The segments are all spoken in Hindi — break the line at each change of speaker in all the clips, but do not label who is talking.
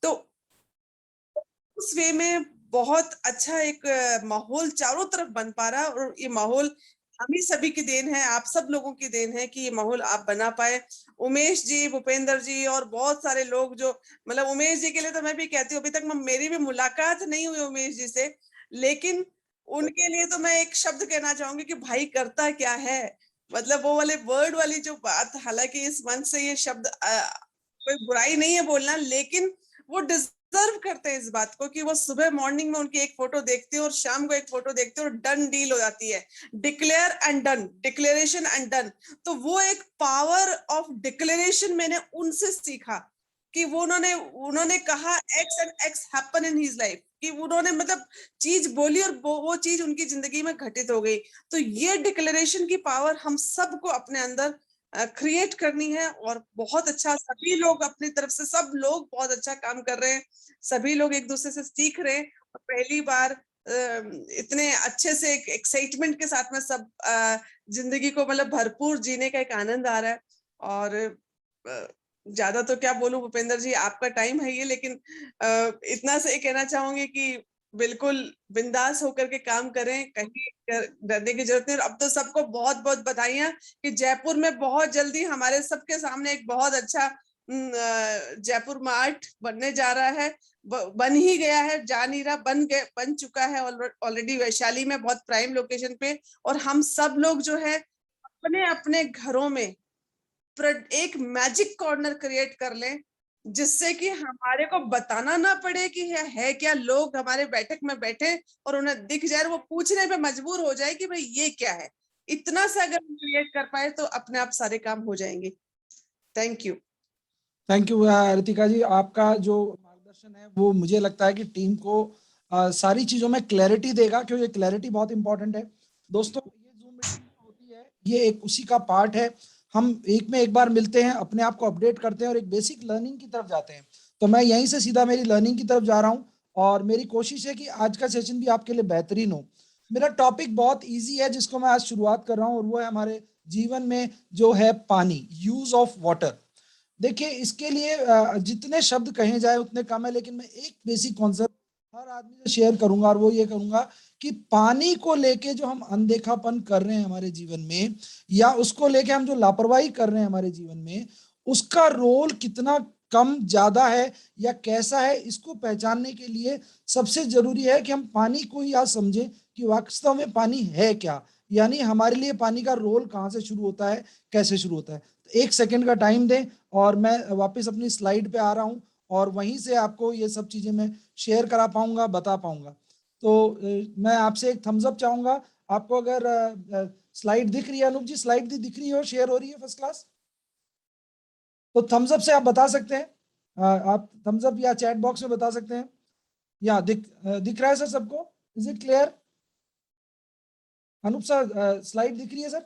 तो उस वे में बहुत अच्छा एक माहौल चारों तरफ बन पा रहा है, और ये माहौल हम ही सभी की देन है, आप सब लोगों की देन है कि ये माहौल आप बना पाए। उमेश जी, भूपेंद्र जी और बहुत सारे लोग जो, मतलब उमेश जी के लिए तो मैं भी कहती हूँ, अभी तक मेरी भी मुलाकात नहीं हुई उमेश जी से, लेकिन उनके लिए तो मैं एक शब्द कहना चाहूंगी कि भाई करता क्या है। मतलब वो वाले वर्ड वाली जो बात, हालांकि इस मंच से ये शब्द कोई बुराई नहीं है बोलना, लेकिन वो डिजर्व करते हैं इस बात को कि वो सुबह मॉर्निंग में उनकी एक फोटो देखते हो और शाम को एक फोटो देखते हो और डन डील हो जाती है। Declare and done, declaration and done. तो वो एक पावर ऑफ डिक्लेरेशन मैंने उनसे सीखा कि वो उन्होंने उन्होंने कहा x and x happen in his life, कि उन्होंने मतलब चीज बोली और वो चीज उनकी जिंदगी में घटित हो गई। तो ये डिक्लेरेशन की पावर हम सबको अपने अंदर क्रिएट करनी है, और बहुत अच्छा सभी लोग अपनी तरफ से, सब लोग बहुत अच्छा काम कर रहे हैं, सभी लोग एक दूसरे से सीख रहे हैं, और पहली बार इतने अच्छे से एक एक्साइटमेंट के साथ में सब जिंदगी को मतलब भरपूर जीने का एक आनंद आ रहा है। और ज्यादा तो क्या बोलूं भूपेंद्र जी, आपका टाइम है ये, लेकिन इतना से कहना चाहूंगी कि बिल्कुल बिंदास होकर के काम करें, कहीं डरने की जरूरत नहीं। अब तो सबको बहुत बहुत बधाइयां कि जयपुर में बहुत जल्दी हमारे सबके सामने एक बहुत अच्छा जयपुर मार्ट बनने जा रहा है, बन ही गया है, जा नहीं रहा, बन चुका है ऑलरेडी, वैशाली में बहुत प्राइम लोकेशन पे। और हम सब लोग जो है अपने अपने घरों में एक मैजिक कॉर्नर क्रिएट कर लें, जिससे कि हमारे को बताना ना पड़े कि है क्या, लोग हमारे बैठक में बैठे और उन्हें दिख जाए, वो पूछने पे मजबूर हो जाए कि भाई ये क्या है। इतना सा अगर हम क्रिएट कर पाए तो अपने आप सारे काम हो जाएंगे। Thank you.
Thank you Ritika ji, आपका जो मार्गदर्शन है वो मुझे लगता है कि टीम को सारी चीजों में क्लैरिटी देगा, क्योंकि ये क्लैरिटी बहुत इंपॉर्टेंट है। दोस्तों, ये जूम मीटिंग होती है, ये एक उसी का पार्ट है। हम एक में एक बार मिलते हैं, अपने आप को अपडेट करते हैं और एक बेसिक लर्निंग की तरफ जाते हैं। तो मैं यहीं से सीधा मेरी लर्निंग की तरफ जा रहा हूँ, और मेरी कोशिश है कि आज का सेशन भी आपके लिए बेहतरीन हो। मेरा टॉपिक बहुत ईजी है जिसको मैं आज शुरुआत कर रहा हूँ, और वो है हमारे जीवन में जो है पानी, यूज ऑफ वाटर। देखिए, इसके लिए जितने शब्द कहे जाए उतने कम है, लेकिन मैं एक बेसिक कॉन्सेप्ट हर आदमी से शेयर करूंगा, और वो ये करूंगा कि पानी को लेके जो हम अनदेखापन कर रहे हैं हमारे जीवन में, या उसको लेके हम जो लापरवाही कर रहे हैं हमारे जीवन में, उसका रोल कितना कम ज्यादा है या कैसा है, इसको पहचानने के लिए सबसे जरूरी है कि हम पानी को ही आज समझें कि वास्तव में पानी है क्या। यानी हमारे लिए पानी का रोल कहाँ से शुरू होता है, कैसे शुरू होता है। तो 1 सेकंड का टाइम दें, और मैं वापस अपनी स्लाइड पे आ रहा हूँ, और वहीं से आपको ये सब चीजें मैं शेयर करा पाऊंगा, बता पाऊंगा। तो मैं आपसे एक थम्स अप चाहूंगा। आपको अगर स्लाइड दिख रही है, अनूप जी, स्लाइड दिख रही है और शेयर हो रही है फर्स्ट क्लास, तो थम्स अप से आप बता सकते हैं। आप थम्स अप या चैट बॉक्स में बता सकते हैं। या दिख रहा है सर सबको? Is it clear? Anup sir, slide दिख रही है sir?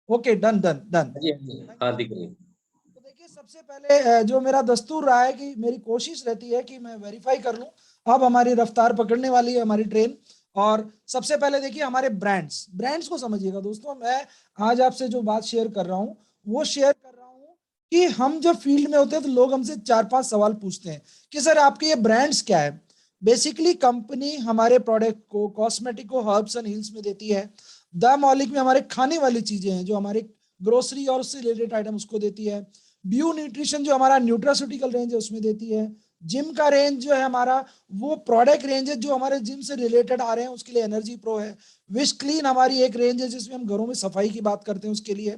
Okay, done done done.
हाँ जी, हाँ जी, हाँ दिख रही है।
तो देखिए, सबसे पहले जो मेरा दस्तूर रहा है कि मेरी कोशिश रहती है कि मैं वेरीफाई कर लूं। अब हमारी रफ्तार पकड़ने वाली है हमारी ट्रेन। और सबसे पहले देखिए हमारे ब्रांड्स, ब्रांड्स को समझिएगा दोस्तों। मैं आज आपसे जो बात शेयर कर रहा हूं, वो शेयर कर रहा हूं कि हम जब फील्ड में होते हैं तो लोग हमसे 4-5 सवाल पूछते हैं कि सर आपके ये ब्रांड्स क्या है। बेसिकली कंपनी हमारे प्रोडक्ट को, कॉस्मेटिक को हर्ब्स एंड हिल्स में देती है। द मौलिक में हमारे खाने वाली चीजें हैं, जो हमारे ग्रोसरी और उससे रिलेटेड आइटम उसको देती है। ब्यू न्यूट्रिशन जो हमारा न्यूट्रास्यूटिकल रेंज है उसमें देती है। जिम का रेंज जो है हमारा, वो प्रोडक्ट रेंज है जो हमारे जिम से रिलेटेड आ रहे हैं, उसके लिए एनर्जी प्रो है। विश क्लीन हमारी एक रेंज है जिसमें हम घरों में सफाई की बात करते हैं, उसके लिए।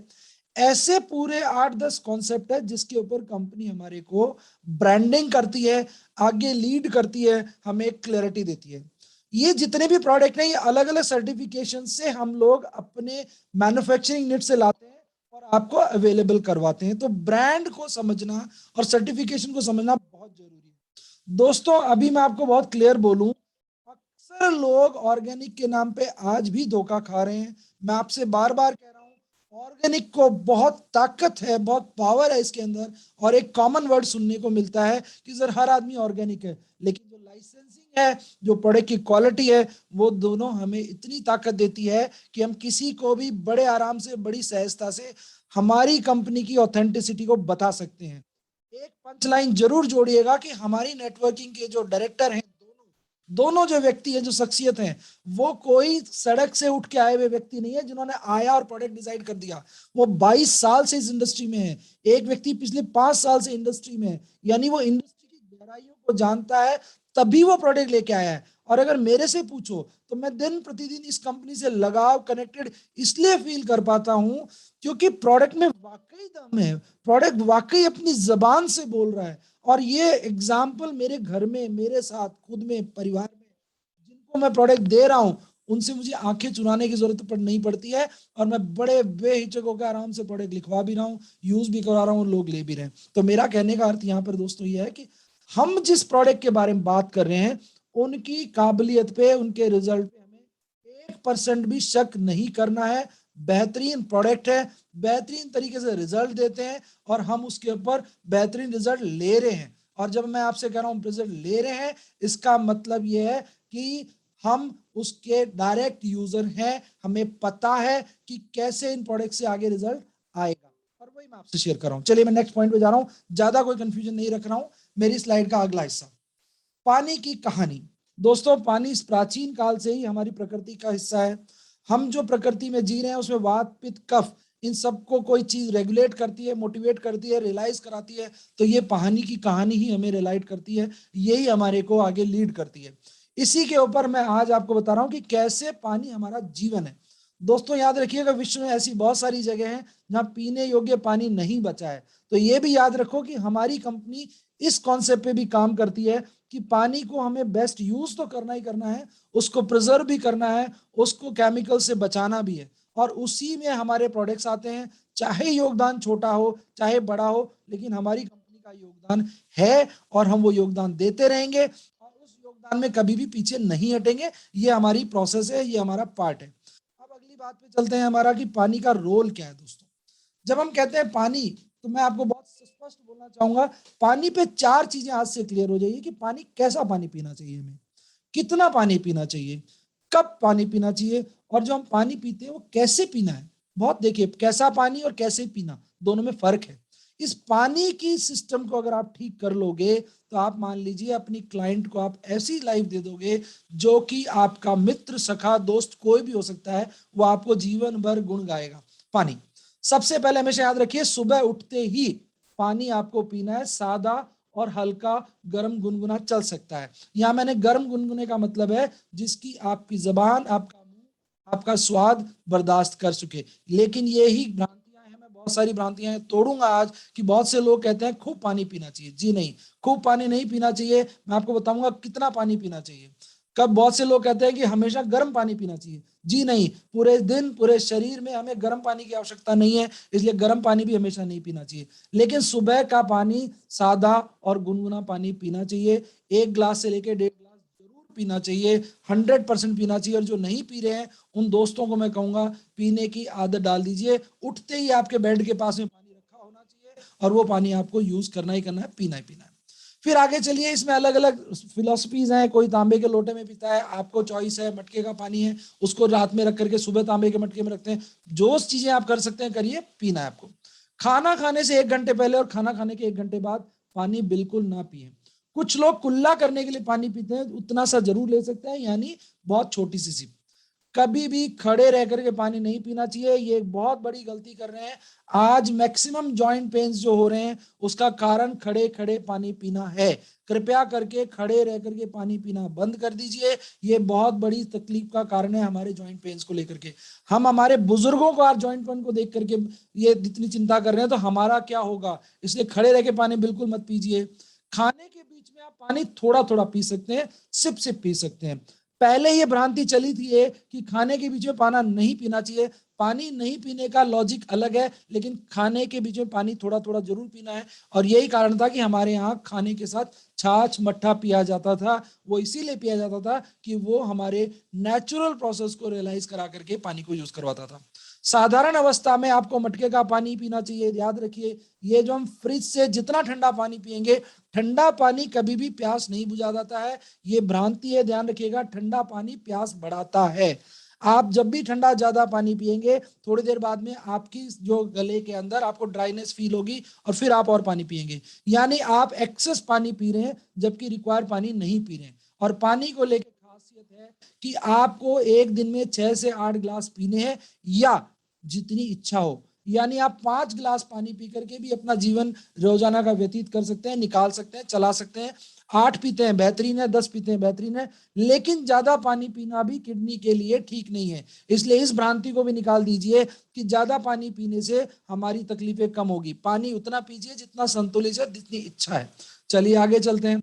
ऐसे पूरे 8-10 कॉन्सेप्ट है जिसके ऊपर कंपनी हमारे को ब्रांडिंग करती है, आगे लीड करती है, हमें एक क्लैरिटी देती है। ये जितने भी प्रोडक्ट हैं, ये अलग अलग सर्टिफिकेशन से हम लोग अपने मैन्युफैक्चरिंग यूनिट से लाते हैं और आपको अवेलेबल करवाते हैं। तो ब्रांड को समझना और सर्टिफिकेशन को समझना बहुत जरूरी है। दोस्तों, अभी मैं आपको बहुत क्लियर बोलूं, अक्सर लोग ऑर्गेनिक के नाम पे आज भी धोखा खा रहे हैं। मैं आपसे बार बार कह रहा हूं, ऑर्गेनिक को बहुत ताकत है, बहुत पावर है इसके अंदर। और एक कॉमन वर्ड सुनने को मिलता है कि सर हर आदमी ऑर्गेनिक है, लेकिन जो लाइसेंसिंग है, जो प्रोडक्ट की क्वालिटी है, वो दोनों हमें इतनी ताकत देती है कि हम किसी को भी बड़े आराम से, बड़ी सहजता से हमारी कंपनी की ऑथेंटिसिटी को बता सकते हैं। एक पंच लाइन जरूर जोड़िएगा कि हमारी नेटवर्किंग के जो डायरेक्टर हैं, दोनों जो व्यक्ति है, जो शख्सियत है, वो कोई सड़क से उठ के आए हुए व्यक्ति नहीं है जिन्होंने आया और प्रोडक्ट डिसाइड कर दिया। वो 22 साल से इस इंडस्ट्री में है, एक व्यक्ति पिछले 5 साल से इंडस्ट्री में है, यानी वो इंडस्ट्री की गहराइयों को जानता है, तभी वो प्रोडक्ट लेके आया है। और अगर मेरे से पूछो तो मैं दिन प्रतिदिन इस कंपनी से लगाव, कनेक्टेड इसलिए फील कर पाता हूं क्योंकि प्रोडक्ट में वाकई दम है, प्रोडक्ट वाकई अपनी जबान से बोल रहा है। और ये एग्जाम्पल मेरे घर में, मेरे साथ, खुद में, परिवार में जिनको मैं प्रोडक्ट दे रहा हूं, उनसे मुझे आंखें चुराने की जरूरत नहीं पड़ती है, और मैं बड़े बेहिचक होकर आराम से प्रोडक्ट लिखवा भी रहा हूँ, यूज भी करा रहा हूँ, लोग ले भी रहे हैं। तो मेरा कहने का अर्थ यहाँ पर दोस्तों ये है कि हम जिस प्रोडक्ट के बारे में बात कर रहे हैं, उनकी काबिलियत पे, उनके रिजल्ट पे हमें 1% भी शक नहीं करना है। बेहतरीन प्रोडक्ट है, बेहतरीन तरीके से रिजल्ट देते हैं, और हम उसके ऊपर बेहतरीन रिजल्ट ले रहे हैं। और जब मैं आपसे कह रहा हूं रिजल्ट ले रहे हैं, इसका मतलब यह है कि हम उसके डायरेक्ट यूजर हैं, हमें पता है कि कैसे इन प्रोडक्ट से आगे रिजल्ट आएगा, और वही मैं आपसे शेयर कर रहा हूं। चलिए मैं नेक्स्ट पॉइंट पे जा रहा हूं, ज्यादा कोई कंफ्यूजन नहीं रख रहा हूं। मेरी स्लाइड का अगला हिस्सा, पानी की कहानी। दोस्तों, पानी इस प्राचीन काल से ही हमारी प्रकृति का हिस्सा है। हम जो प्रकृति में जी रहे हैं उसमें वात, पित्त, कफ, इन सबको कोई चीज रेगुलेट करती है, मोटिवेट करती है, रियलाइज कराती है। तो ये पानी की कहानी ही हमें रियलाइट करती है, यही हमारे को आगे लीड करती है। इसी के ऊपर मैं आज आपको बता रहा हूं कि कैसे पानी हमारा जीवन है। दोस्तों याद रखिएगा, विश्व में ऐसी बहुत सारी जगह हैं जहां पीने योग्य पानी नहीं बचा है। तो ये भी याद रखो कि हमारी कंपनी इस कॉन्सेप्ट पे भी काम करती है कि पानी को हमें बेस्ट यूज तो करना ही करना है, उसको प्रिजर्व भी करना है, उसको केमिकल से बचाना भी है, और उसी में हमारे प्रोडक्ट्स आते हैं। चाहे योगदान छोटा हो चाहे बड़ा हो, लेकिन हमारी कंपनी का योगदान है, और हम वो योगदान देते रहेंगे, और उस योगदान में कभी भी पीछे नहीं हटेंगे। ये हमारी प्रोसेस है, ये हमारा पार्ट है। अब अगली बात पे चलते हैं हमारा, कि पानी का रोल क्या है। दोस्तों, जब हम कहते हैं पानी, तो मैं आपको बहुत स्पष्ट बोलना चाहूंगा, पानी पे 4 चीजें आज से क्लियर हो जाइए कि पानी, कैसा पानी पीना चाहिए हमें, कितना पानी पीना चाहिए, कब पानी पीना चाहिए, और जो हम पानी पीते हैं वो कैसे पीना है। बहुत देखिए, कैसा पानी और कैसे पीना, दोनों में फर्क है। इस पानी की सिस्टम को अगर आप ठीक कर लोगे, तो आप मान लीजिए अपनी क्लाइंट को आप ऐसी लाइफ दे दोगे जो कि आपका मित्र, सखा, दोस्त कोई भी हो सकता है, वो आपको जीवन भर गुण गाएगा। पानी सबसे पहले हमेशा याद रखिए, सुबह उठते ही पानी आपको पीना है, सादा और हल्का गर्म गुनगुना चल सकता है। यहां मैंने गर्म गुनगुने का मतलब है जिसकी आपकी जबान, आपका मुंह, आपका स्वाद बर्दाश्त कर सके। लेकिन यही भ्रांतियां हैं, मैं बहुत सारी भ्रांतियां तोड़ूंगा आज, कि बहुत से लोग कहते हैं खूब पानी पीना चाहिए। जी नहीं, खूब पानी नहीं पीना चाहिए। मैं आपको बताऊंगा कितना पानी पीना चाहिए। कब बहुत से लोग कहते हैं कि हमेशा गर्म पानी पीना चाहिए। जी नहीं, पूरे दिन, पूरे शरीर में हमें गर्म पानी की आवश्यकता नहीं है, इसलिए गर्म पानी भी हमेशा नहीं पीना चाहिए। लेकिन सुबह का पानी सादा और गुनगुना पानी पीना चाहिए। 1 गिलास से लेकर 1.5 गिलास जरूर पीना चाहिए, 100% पीना चाहिए। और जो नहीं पी रहे हैं, उन दोस्तों को मैं कहूंगा, पीने की आदत डाल दीजिए। उठते ही आपके बेड के पास में पानी रखा होना चाहिए, और वो पानी आपको यूज करना ही करना है, पीना ही पीना है। फिर आगे चलिए, इसमें अलग अलग फिलोसफीज हैं। कोई तांबे के लोटे में पीता है, आपको चॉइस है। मटके का पानी है, उसको रात में रख करके सुबह तांबे के मटके में रखते हैं। जो चीजें आप कर सकते हैं करिए, पीना है आपको। खाना खाने से 1 घंटे पहले और खाना खाने के 1 घंटे बाद पानी बिल्कुल ना पिए। कुछ लोग कुल्ला करने के लिए पानी पीते हैं, उतना सा जरूर ले सकते हैं, यानी बहुत छोटी सी सिप। कभी भी खड़े रह करके पानी नहीं पीना चाहिए, ये एक बहुत बड़ी गलती कर रहे हैं। आज मैक्सिमम जॉइंट पेन्स जो हो रहे हैं, उसका कारण खड़े खड़े पानी पीना है। कृपया करके खड़े रह करके पानी पीना बंद कर दीजिए, ये बहुत बड़ी तकलीफ का कारण है हमारे जॉइंट पेन्स को लेकर के। हम हमारे बुजुर्गों को आज जॉइंट पेन को देख करके ये इतनी चिंता कर रहे हैं, तो हमारा क्या होगा। इसलिए खड़े रह के पानी बिल्कुल मत पीजिए। खाने के बीच में आप पानी थोड़ा थोड़ा पी सकते हैं, सिप सिप पी सकते हैं। पहले ये भ्रांति चली थी ये कि खाने के बीच में पाना नहीं पीना चाहिए। पानी नहीं पीने का लॉजिक अलग है, लेकिन खाने के बीच में पानी थोड़ा थोड़ा जरूर पीना है। और यही कारण था कि हमारे यहाँ खाने के साथ छाछ, मट्ठा पिया जाता था। वो इसीलिए पिया जाता था कि वो हमारे नेचुरल प्रोसेस को रियलाइज करा करके पानी को यूज करवाता था। साधारण अवस्था में आपको मटके का पानी पीना चाहिए। याद रखिए, ये जो हम फ्रिज से जितना ठंडा पानी पिएंगे, ठंडा पानी कभी भी प्यास नहीं बुझा जाता है, ये भ्रांति है, ध्यान रखिएगा। ठंडा पानी प्यास बढ़ाता है। आप जब भी ठंडा ज्यादा पानी पिएंगे, थोड़ी देर बाद में आपकी जो गले के अंदर आपको ड्राइनेस फील होगी और फिर आप और पानी पिएंगे, यानी आप एक्सेस पानी पी रहे हैं जबकि रिक्वायर्ड पानी नहीं पी रहे हैं। और पानी को लेकर खासियत है कि आपको एक दिन में 6 से 8 गिलास पीने हैं या जितनी इच्छा हो, यानी आप 5 गिलास पानी पी करके भी अपना जीवन रोजाना का व्यतीत कर सकते हैं, निकाल सकते हैं, चला सकते हैं। 8 पीते हैं बेहतरीन है, 10 पीते हैं बेहतरीन है, लेकिन ज्यादा पानी पीना भी किडनी के लिए ठीक नहीं है। इसलिए इस भ्रांति को भी निकाल दीजिए कि ज्यादा पानी पीने से हमारी तकलीफें कम होगी। पानी उतना पीजिए जितना संतुलित है, जितनी इच्छा है। चलिए आगे चलते हैं।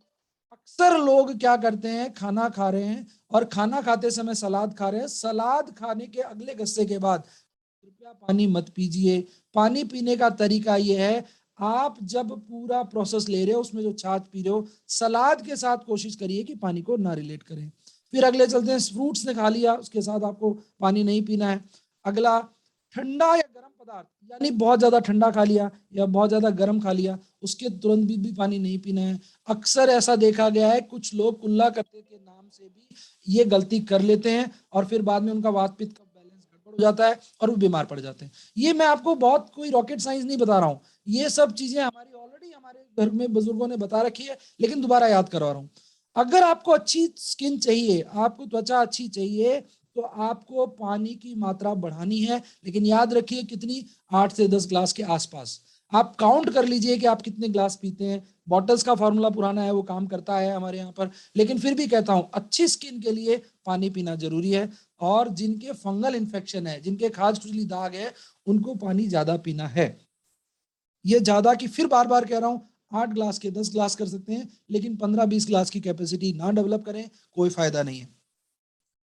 अक्सर लोग क्या करते हैं, खाना खा रहे हैं और खाना खाते समय सलाद खा रहे हैं, सलाद खाने के अगले गस्से के बाद कृपया पानी मत पीजिए। पानी पीने का तरीका यह है, आप जब पूरा प्रोसेस ले रहे हो उसमें जो छाछ पी रहे हो, सलाद के साथ कोशिश करिए कि पानी को ना रिलेट करें। फिर अगले चलते हैं, फ्रूट्स ने खा लिया उसके साथ आपको पानी नहीं पीना है। अगला, ठंडा या गर्म पदार्थ, यानी बहुत ज्यादा ठंडा खा लिया या बहुत ज्यादा गर्म खा लिया, उसके तुरंत भी पानी नहीं पीना है। अक्सर ऐसा देखा गया है, कुछ लोग कुल्ला करने के नाम से भी ये गलती कर लेते हैं और फिर बाद में उनका वात पित्त का बैलेंस गड़बड़ हो जाता है और वो बीमार पड़ जाते हैं। ये मैं आपको बहुत कोई रॉकेट साइंस नहीं बता रहा हूँ, ये सब चीजें हमारी ऑलरेडी हमारे घर में बुजुर्गों ने बता रखी है, लेकिन दोबारा याद करवा रहा हूँ। अगर आपको अच्छी स्किन चाहिए, आपको त्वचा अच्छी चाहिए, तो आपको पानी की मात्रा बढ़ानी है, लेकिन याद रखिए कितनी, 8 से 10 ग्लास के आसपास। आप काउंट कर लीजिए कि आप कितने ग्लास पीते हैं। बॉटल्स का फॉर्मूला पुराना है, वो काम करता है हमारे यहाँ पर, लेकिन फिर भी कहता हूं अच्छी स्किन के लिए पानी पीना जरूरी है। और जिनके फंगल इन्फेक्शन है, जिनके खाज खुजली दाग है, उनको पानी ज्यादा पीना है। ये ज्यादा की फिर बार बार कह रहा हूं, 8 ग्लास के 10 ग्लास कर सकते हैं, लेकिन 15-20 ग्लास की कैपेसिटी ना डेवलप करें, कोई फायदा नहीं है।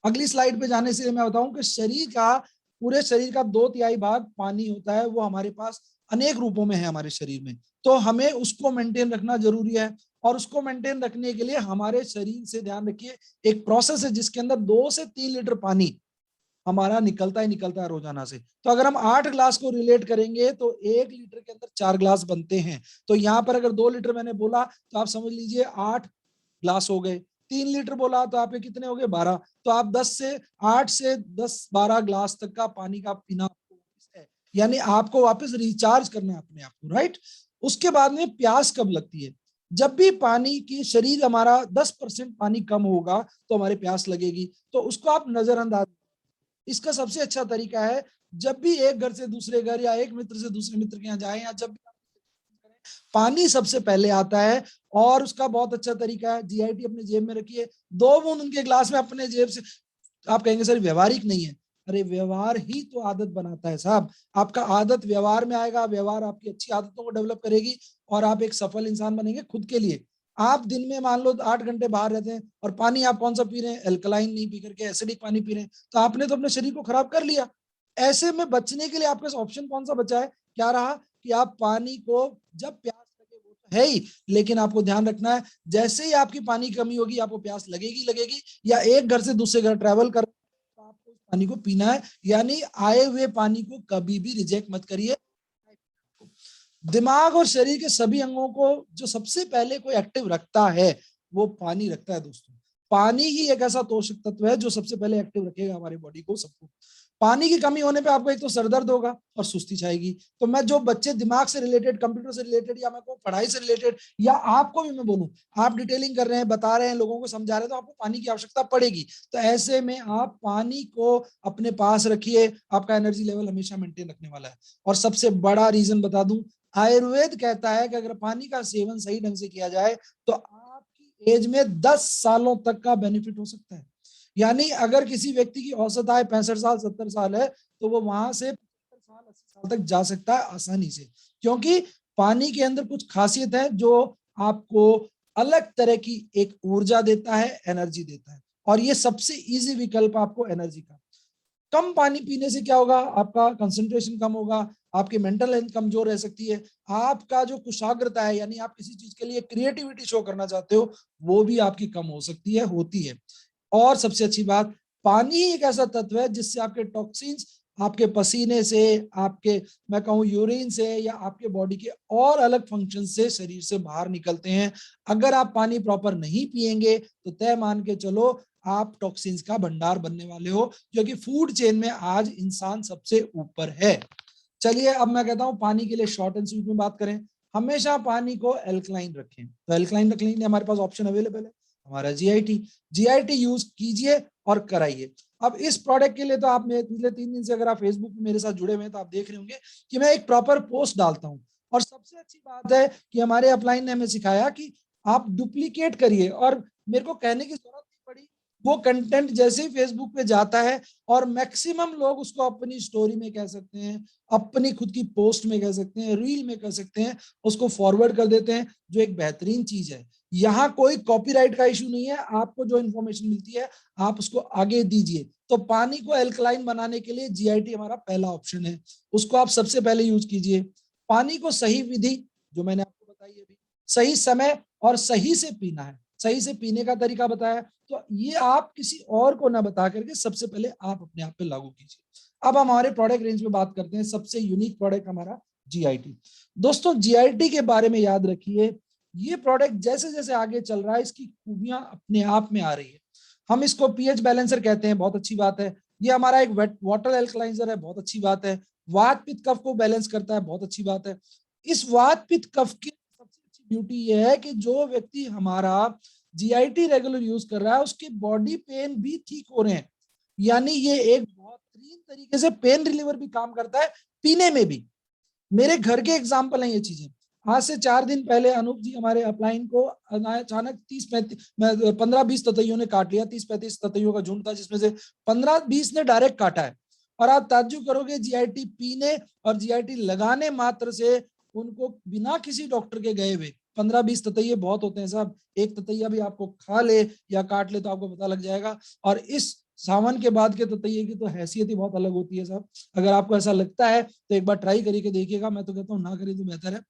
अगली स्लाइड पे जाने से मैं बताऊं कि शरीर का, पूरे शरीर का 2/3 भाग पानी होता है, वो हमारे पास अनेक रूपों में है हमारे शरीर में, तो हमें उसको मेंटेन रखना जरूरी है। और उसको मेंटेन रखने के लिए हमारे शरीर से, ध्यान रखिए, एक प्रोसेस है जिसके अंदर 2 से 3 लीटर पानी हमारा निकलता है रोजाना से। तो अगर हम 8 ग्लास को रिलेट करेंगे तो 1 लीटर के अंदर 4 ग्लास बनते हैं। तो यहाँ पर अगर 2 लीटर मैंने बोला तो आप समझ लीजिए 8 ग्लास हो गए। 3 लीटर बोला तो आपके कितने हो गए, 12। तो आप 8 से 10-12 ग्लास तक का पानी का पीना है, यानी आपको वापस रिचार्ज करना है अपने आप को, राइट। उसके बाद में प्यास कब लगती है, जब भी पानी की शरीर हमारा 10% पानी कम होगा तो हमारे प्यास लगेगी, तो उसको आप नजरअंदाज। इसका सबसे अच्छा तरीका है, जब भी एक घर से दूसरे घर या एक मित्र से दूसरे मित्र के यहाँ जाए, या जब भी पानी सबसे पहले आता है। और उसका बहुत अच्छा तरीका है, जीआईटी अपने जेब में रखिए, 2 बूंद उनके ग्लास में अपने जेब से। आप कहेंगे सर व्यवहारिक नहीं है, अरे व्यवहार ही तो आदत बनाता है साहब। आपका आदत व्यवहार में आएगा, व्यवहार आपकी अच्छी आदतों को डेवलप करेगी और आप एक सफल इंसान बनेंगे खुद के लिए। आप दिन में मान लो 8 घंटे बाहर रहते हैं और पानी आप कौन सा पी रहे हैं, एल्कलाइन नहीं पी करके एसिडिक पानी पी रहे हैं, तो आपने तो अपने शरीर को खराब कर लिया। ऐसे में बचने के लिए आपके पास ऑप्शन कौन सा बचा है, क्या रहा कि आप पानी को जब प्यास लगे, वो तो है ही, लेकिन आपको ध्यान रखना है, जैसे ही आपकी पानी की कमी होगी आपको प्यास लगेगी, या एक घर से दूसरे घर ट्रैवल कर, तो आपको उस पानी को पीना है। यानी आए हुए पानी को कभी भी रिजेक्ट मत करिए। दिमाग और शरीर के सभी अंगों को जो सबसे पहले कोई एक्टिव रखता है, वो पानी रखता है दोस्तों। पानी ही एक ऐसा पोषक तत्व है जो सबसे पहले एक्टिव रखेगा हमारी बॉडी को, सबको। पानी की कमी होने पे आपको एक तो सरदर्द होगा और सुस्ती छाएगी। तो मैं जो बच्चे दिमाग से रिलेटेड, कंप्यूटर से रिलेटेड, या मैं को पढ़ाई से रिलेटेड, या आपको भी मैं बोलूं, आप डिटेलिंग कर रहे हैं, बता रहे हैं, लोगों को समझा रहे हैं, तो आपको पानी की आवश्यकता पड़ेगी। तो ऐसे में आप पानी को अपने पास रखिए, आपका एनर्जी लेवल हमेशा मेंटेन रखने वाला है। और सबसे बड़ा रीजन बता दूं, आयुर्वेद कहता है कि अगर पानी का सेवन सही ढंग से किया जाए तो आपकी एज में 10 सालों तक का बेनिफिट हो सकता है। यानी अगर किसी व्यक्ति की औसत आयु 65 साल 70 साल है, तो वो वहां से 75 साल 80 साल तक जा सकता है आसानी से, क्योंकि पानी के अंदर कुछ खासियत है जो आपको अलग तरह की एक ऊर्जा देता है, एनर्जी देता है। और ये सबसे इजी विकल्प आपको एनर्जी का। कम पानी पीने से क्या होगा, आपका कंसंट्रेशन कम होगा, आपकी मेंटल हेल्थ कमजोर रह सकती है, आपका जो कुशाग्रता है, यानी आप किसी चीज के लिए क्रिएटिविटी शो करना चाहते हो, वो भी आपकी कम हो सकती है, होती है। और सबसे अच्छी बात, पानी ही एक ऐसा तत्व है जिससे आपके टॉक्सिन्स आपके पसीने से, आपके मैं कहूँ यूरिन से, या आपके बॉडी के और अलग फंक्शन से शरीर से बाहर निकलते हैं। अगर आप पानी प्रॉपर नहीं पिएंगे तो तय मान के चलो आप टॉक्सिन्स का भंडार बनने वाले हो, जो कि फूड चेन में आज इंसान सबसे ऊपर है। चलिए अब मैं कहता हूं पानी के लिए शॉर्ट एंड स्वीट में बात करें। हमेशा पानी को एल्कलाइन रखें। तो एल्कलाइन रखने के लिए हमारे पास ऑप्शन अवेलेबल है, हमारा जीआईटी। जीआईटी यूज कीजिए और कराइए। अब इस प्रोडक्ट के लिए तो आप मेरे पिछले 3 दिन से अगर आप फेसबुक पे मेरे साथ जुड़े हुए हैं तो आप देख रहे होंगे कि मैं एक प्रॉपर पोस्ट डालता हूं। और सबसे अच्छी बात है कि हमारे अपलाइन ने हमें सिखाया कि आप डुप्लीकेट करिए, और मेरे को कहने की जरूरत नहीं पड़ी। वो कंटेंट जैसे ही फेसबुक पे जाता है और मैक्सिमम लोग उसको अपनी स्टोरी में कह सकते हैं, अपनी खुद की पोस्ट में कह सकते हैं, रील में कह सकते हैं, उसको फॉरवर्ड कर देते हैं, जो एक बेहतरीन चीज है। यहाँ कोई कॉपीराइट का इशू नहीं है, आपको जो इन्फॉर्मेशन मिलती है आप उसको आगे दीजिए। तो पानी को एल्कलाइन बनाने के लिए जीआईटी हमारा पहला ऑप्शन है, उसको आप सबसे पहले यूज कीजिए। पानी को सही विधि जो मैंने आपको बताई अभी, सही समय और सही से पीना है, सही से पीने का तरीका बताया, तो ये आप किसी और को ना बता करके सबसे पहले आप अपने आप पे लागू कीजिए। अब हमारे प्रोडक्ट रेंज में बात करते हैं। सबसे यूनिक प्रोडक्ट हमारा जीआईटी। दोस्तों जीआईटी के बारे में याद रखिए, ये प्रोडक्ट जैसे जैसे आगे चल रहा है इसकी खूबियां अपने आप में आ रही है। हम इसको पीएच बैलेंसर कहते हैं, बहुत अच्छी बात है। ये हमारा एक वाटर एल्कलाइजर है, बहुत अच्छी बात है। वात पित्त कफ को बैलेंस करता है, बहुत अच्छी बात है। इस वात पित्त कफ की सबसे अच्छी ब्यूटी ये है कि जो व्यक्ति हमारा जीआईटी रेगुलर यूज कर रहा है उसके बॉडी पेन भी ठीक हो रहे हैं। यानी ये एक बेहतरीन तरीके से पेन रिलीवर भी काम करता है, पीने में भी। मेरे घर के एग्जाम्पल हैं ये चीजें। आज से 4 दिन पहले अनूप जी हमारे अपलाइन को अचानक 15-20 ततैयों ने काट लिया। 30-35 ततैयों का झुंड था जिसमें से 15-20 ने डायरेक्ट काटा है। और आप ताज्जुब करोगे, जीआईटी पीने और जीआईटी लगाने मात्र से उनको बिना किसी डॉक्टर के गए हुए 15-20 ततैये बहुत होते हैं साहब। एक ततैया भी आपको खा ले या काट ले तो आपको पता लग जाएगा। और इस सावन के बाद के ततैये की तो हैसियत ही बहुत अलग होती है साहब। अगर आपको ऐसा लगता है तो एक बार ट्राई करके देखिएगा, मैं तो कहता हूँ ना करें तो बेहतर है।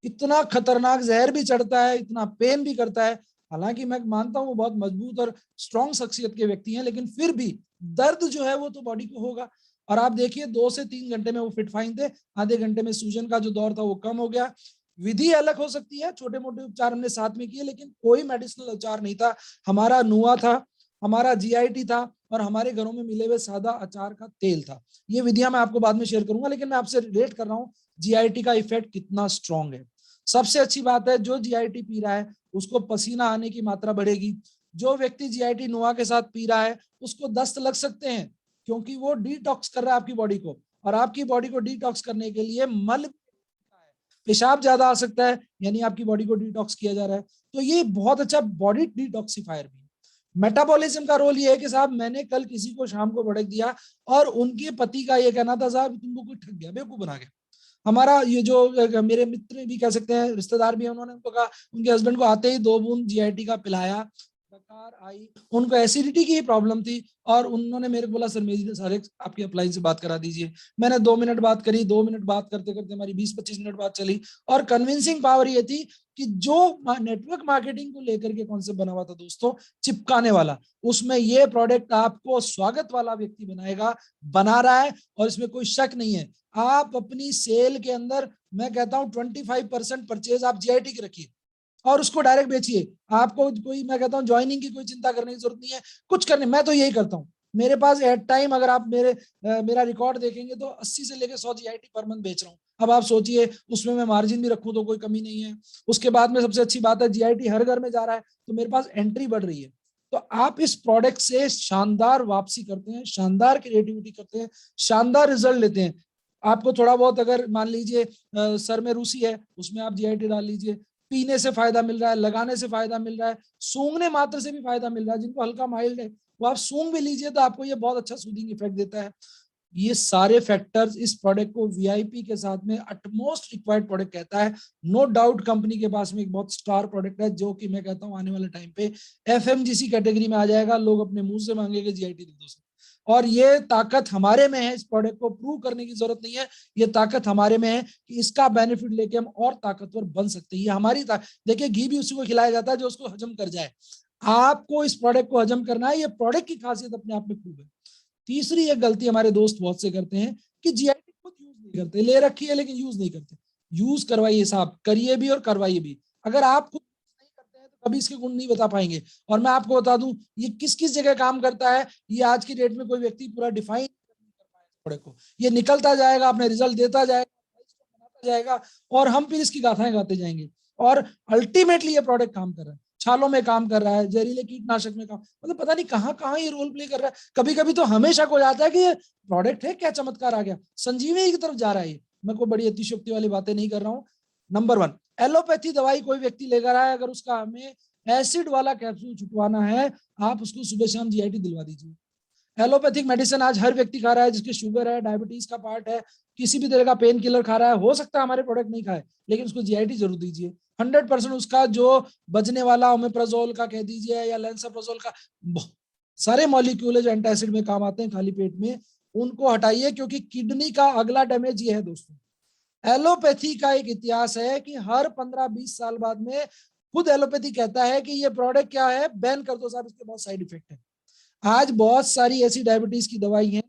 इतना खतरनाक जहर भी चढ़ता है, इतना पेन भी करता है। हालांकि मैं मानता हूँ वो बहुत मजबूत और स्ट्रॉन्ग शख्सियत के व्यक्ति हैं, लेकिन फिर भी दर्द जो है वो तो बॉडी को होगा। और आप देखिए 2 से 3 घंटे में वो फिट फाइन थे, आधे घंटे में सूजन का जो दौर था वो कम हो गया। विधि अलग हो सकती है, छोटे मोटे उपचार हमने साथ में किए, लेकिन कोई मेडिसिनल उपचार नहीं था। हमारा नुआ था, हमारा जीआईटी था, और हमारे घरों में मिले हुए सादा अचार का तेल था। ये विधियां मैं आपको बाद में शेयर करूंगा, लेकिन मैं आपसे रिलेट कर रहा हूँ जीआईटी का इफेक्ट कितना स्ट्रॉन्ग है। सबसे अच्छी बात है, जो जीआईटी पी रहा है उसको पसीना आने की मात्रा बढ़ेगी। जो व्यक्ति जीआईटी नुआ के साथ पी रहा है उसको दस्त लग सकते हैं, क्योंकि वो डिटॉक्स कर रहा है आपकी बॉडी को। और आपकी बॉडी को डिटॉक्स करने के लिए मल, पेशाब ज्यादा आ सकता है, यानी आपकी बॉडी को डिटॉक्स किया जा रहा है। तो ये बहुत अच्छा बॉडी डिटॉक्सिफायर भी है। मेटाबॉलिज्म का रोल ये है कि साहब मैंने कल किसी को शाम को प्रोडक्ट दिया और उनके पति का ये कहना था साहब तुमको कोई ठग गया, बेवकूफ बना गया। हमारा ये जो मेरे मित्र भी कह सकते हैं, रिश्तेदार भी हैं, उन्होंने उनको कहा, उनके हस्बैंड को आते ही 2 बूंद जीआईटी का पिलाया, डकार आई, उनको एसिडिटी की ही प्रॉब्लम थी। और उन्होंने मेरे को बोला सर मेरी सारे आपकी अपलाइन से बात करा दीजिए। मैंने 2 मिनट बात करी, 2 मिनट बात करते करते हमारी 20-25 मिनट बात चली। और कन्विंसिंग पावर ये थी कि जो नेटवर्क मार्केटिंग को लेकर के कॉन्सेप्ट बना हुआ था दोस्तों, चिपकाने वाला, उसमें ये प्रोडक्ट आपको स्वागत वाला व्यक्ति बनाएगा, बना रहा है, और इसमें कोई शक नहीं है। आप अपनी सेल के अंदर मैं कहता हूं 25% परचेज आप जीआईटी की रखिए और उसको डायरेक्ट बेचिए। आपको कोई मैं कहता हूँ ज्वाइनिंग की कोई चिंता करने की जरूरत नहीं है, कुछ करने, मैं तो यही करता हूँ। मेरे पास एट टाइम अगर आप मेरा रिकॉर्ड देखेंगे तो 80 से लेकर 100 जीआईटी पर मंथ बेच रहा हूँ। अब आप सोचिए उसमें मैं मार्जिन भी रखूं तो कोई कमी नहीं है। उसके बाद में सबसे अच्छी बात है जीआईटी हर घर में जा रहा है तो मेरे पास एंट्री बढ़ रही है। तो आप इस प्रोडक्ट से शानदार वापसी करते हैं, शानदार क्रिएटिविटी करते हैं, शानदार रिजल्ट लेते हैं। आपको थोड़ा बहुत अगर मान लीजिए सर में रूसी है, उसमें आप जीआईटी डाल लीजिए। पीने से फायदा मिल रहा है, लगाने से फायदा मिल रहा है, सूंघने मात्र से भी फायदा मिल रहा है। जिनको हल्का माइल्ड है वो आप सूंघ भी लीजिए तो आपको ये बहुत अच्छा सूदिंग इफेक्ट देता है। ये सारे फैक्टर्स इस प्रोडक्ट को वीआईपी के साथ में अटमोस्ट रिक्वायर्ड प्रोडक्ट कहता है। नो डाउट कंपनी के पास में एक बहुत स्टार प्रोडक्ट है, जो कि मैं कहता हूं आने वाले टाइम पे एफएमजीसी कैटेगरी में आ जाएगा। लोग अपने मुंह से मांगेंगे जीआईटी दे दो। और ये ताकत हमारे में है, इस प्रोडक्ट को प्रूव करने की जरूरत नहीं है। ये ताकत हमारे में है कि इसका बेनिफिट लेके हम और ताकतवर बन सकते हैं। ये हमारी देखिए घी भी उसी को खिलाया जाता है जो उसको हजम कर जाए। आपको इस प्रोडक्ट को हजम करना है, ये प्रोडक्ट की खासियत अपने आप में प्रूव है। तीसरी एक गलती हमारे दोस्त बहुत से करते हैं कि जीआईटी खुद यूज नहीं करते, ले रखी है लेकिन यूज नहीं करते। यूज करवाइए साहब, करिए भी और करवाइए भी। अगर आप खुद नहीं करते हैं तो कभी इसके गुण नहीं बता पाएंगे। और मैं आपको बता दूं ये किस किस जगह काम करता है, ये आज की डेट में कोई व्यक्ति पूरा डिफाइन नहीं कर पाया प्रोडक्ट को। ये निकलता जाएगा, अपने रिजल्ट देता जाएगा, बनाता जाएगा, और हम फिर इसकी गाथाएं गाते जाएंगे। और अल्टीमेटली ये प्रोडक्ट काम कर रहा है, छालों में काम कर रहा है, जहरीले कीटनाशक में काम, मतलब पता नहीं कहां कहां ये रोल प्ले कर रहा है। कभी कभी तो हमें शक हो जाता है कि ये प्रोडक्ट है क्या, चमत्कार आ गया, संजीवनी की तरफ जा रहा है ये। मैं कोई बड़ी अतिशयोक्ति वाली बातें नहीं कर रहा हूँ। नंबर 1, एलोपैथी दवाई कोई व्यक्ति लेकर आए, अगर उसका हमें एसिड वाला कैप्सूल छुटवाना है, आप उसको सुबह शाम जीआईटी दिलवा दीजिए। एलोपैथिक मेडिसिन आज हर व्यक्ति खा रहा है, जिसके शुगर है, डायबिटीज का पार्ट है, किसी भी तरह का पेन किलर खा रहा है, हो सकता है हमारे प्रोडक्ट नहीं खाए, लेकिन उसको जीआईटी जरूर दीजिए। 100% उसका जो बचने वाला ओमेप्राजोल का कह दीजिए या लेंसाप्राजोल का सारे मॉलिक्यूल जो एंटासिड में काम आते हैं खाली पेट में, उनको हटाइए, क्योंकि किडनी का अगला डैमेज ये है दोस्तों। एलोपैथी का एक इतिहास है कि हर 15-20 साल बाद में खुद एलोपैथी कहता है कि ये प्रोडक्ट क्या है, बैन कर दो साहब, इसके बहुत साइड इफेक्ट है। आज बहुत सारी ऐसी डायबिटीज की दवाई हैं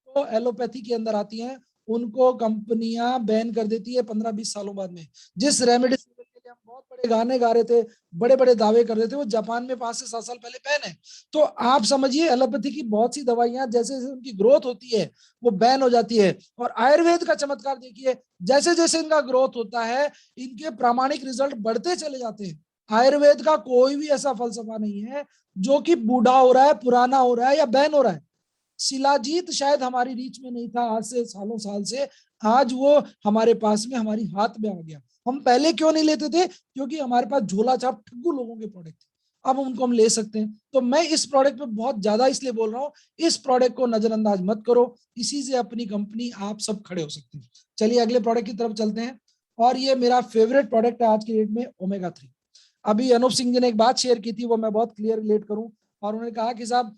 तो एलोपैथी के अंदर आती हैं, उनको कंपनियां बैन कर देती है 15-20 सालों बाद में। जिस रेमडेसिविर के लिए हम बहुत बड़े गाने गा रहे थे, बड़े बड़े दावे कर रहे थे, वो जापान में 5 से 7 साल पहले बैन है। तो आप समझिए एलोपैथी की बहुत सी दवाइयां जैसे जैसे उनकी ग्रोथ होती है वो बैन हो जाती है। और आयुर्वेद का चमत्कार देखिए, जैसे जैसे इनका ग्रोथ होता है इनके प्रामाणिक रिजल्ट बढ़ते चले जाते हैं। आयुर्वेद का कोई भी ऐसा फलसफा नहीं है जो कि बूढ़ा हो रहा है, पुराना हो रहा है या बैन हो रहा है। शिलाजीत शायद हमारी रीच में नहीं था आज से सालों साल से, आज वो हमारे पास में, हमारी हाथ में आ गया। हम पहले क्यों नहीं लेते थे? क्योंकि हमारे पास झोला छाप ठग्गू लोगों के प्रोडक्ट थे, अब उनको हम ले सकते हैं। तो मैं इस प्रोडक्ट पे बहुत ज्यादा इसलिए बोल रहा हूँ, इस प्रोडक्ट को नजरअंदाज मत करो, इसी से अपनी कंपनी आप सब खड़े हो सकते हैं। चलिए अगले प्रोडक्ट की तरफ चलते हैं, और ये मेरा फेवरेट प्रोडक्ट है आज की डेट में, ओमेगा 3। अभी अनूप सिंह जी ने एक बात शेयर की थी, वो मैं बहुत क्लियर रिलेट करूं, और उन्होंने कहा कि साहब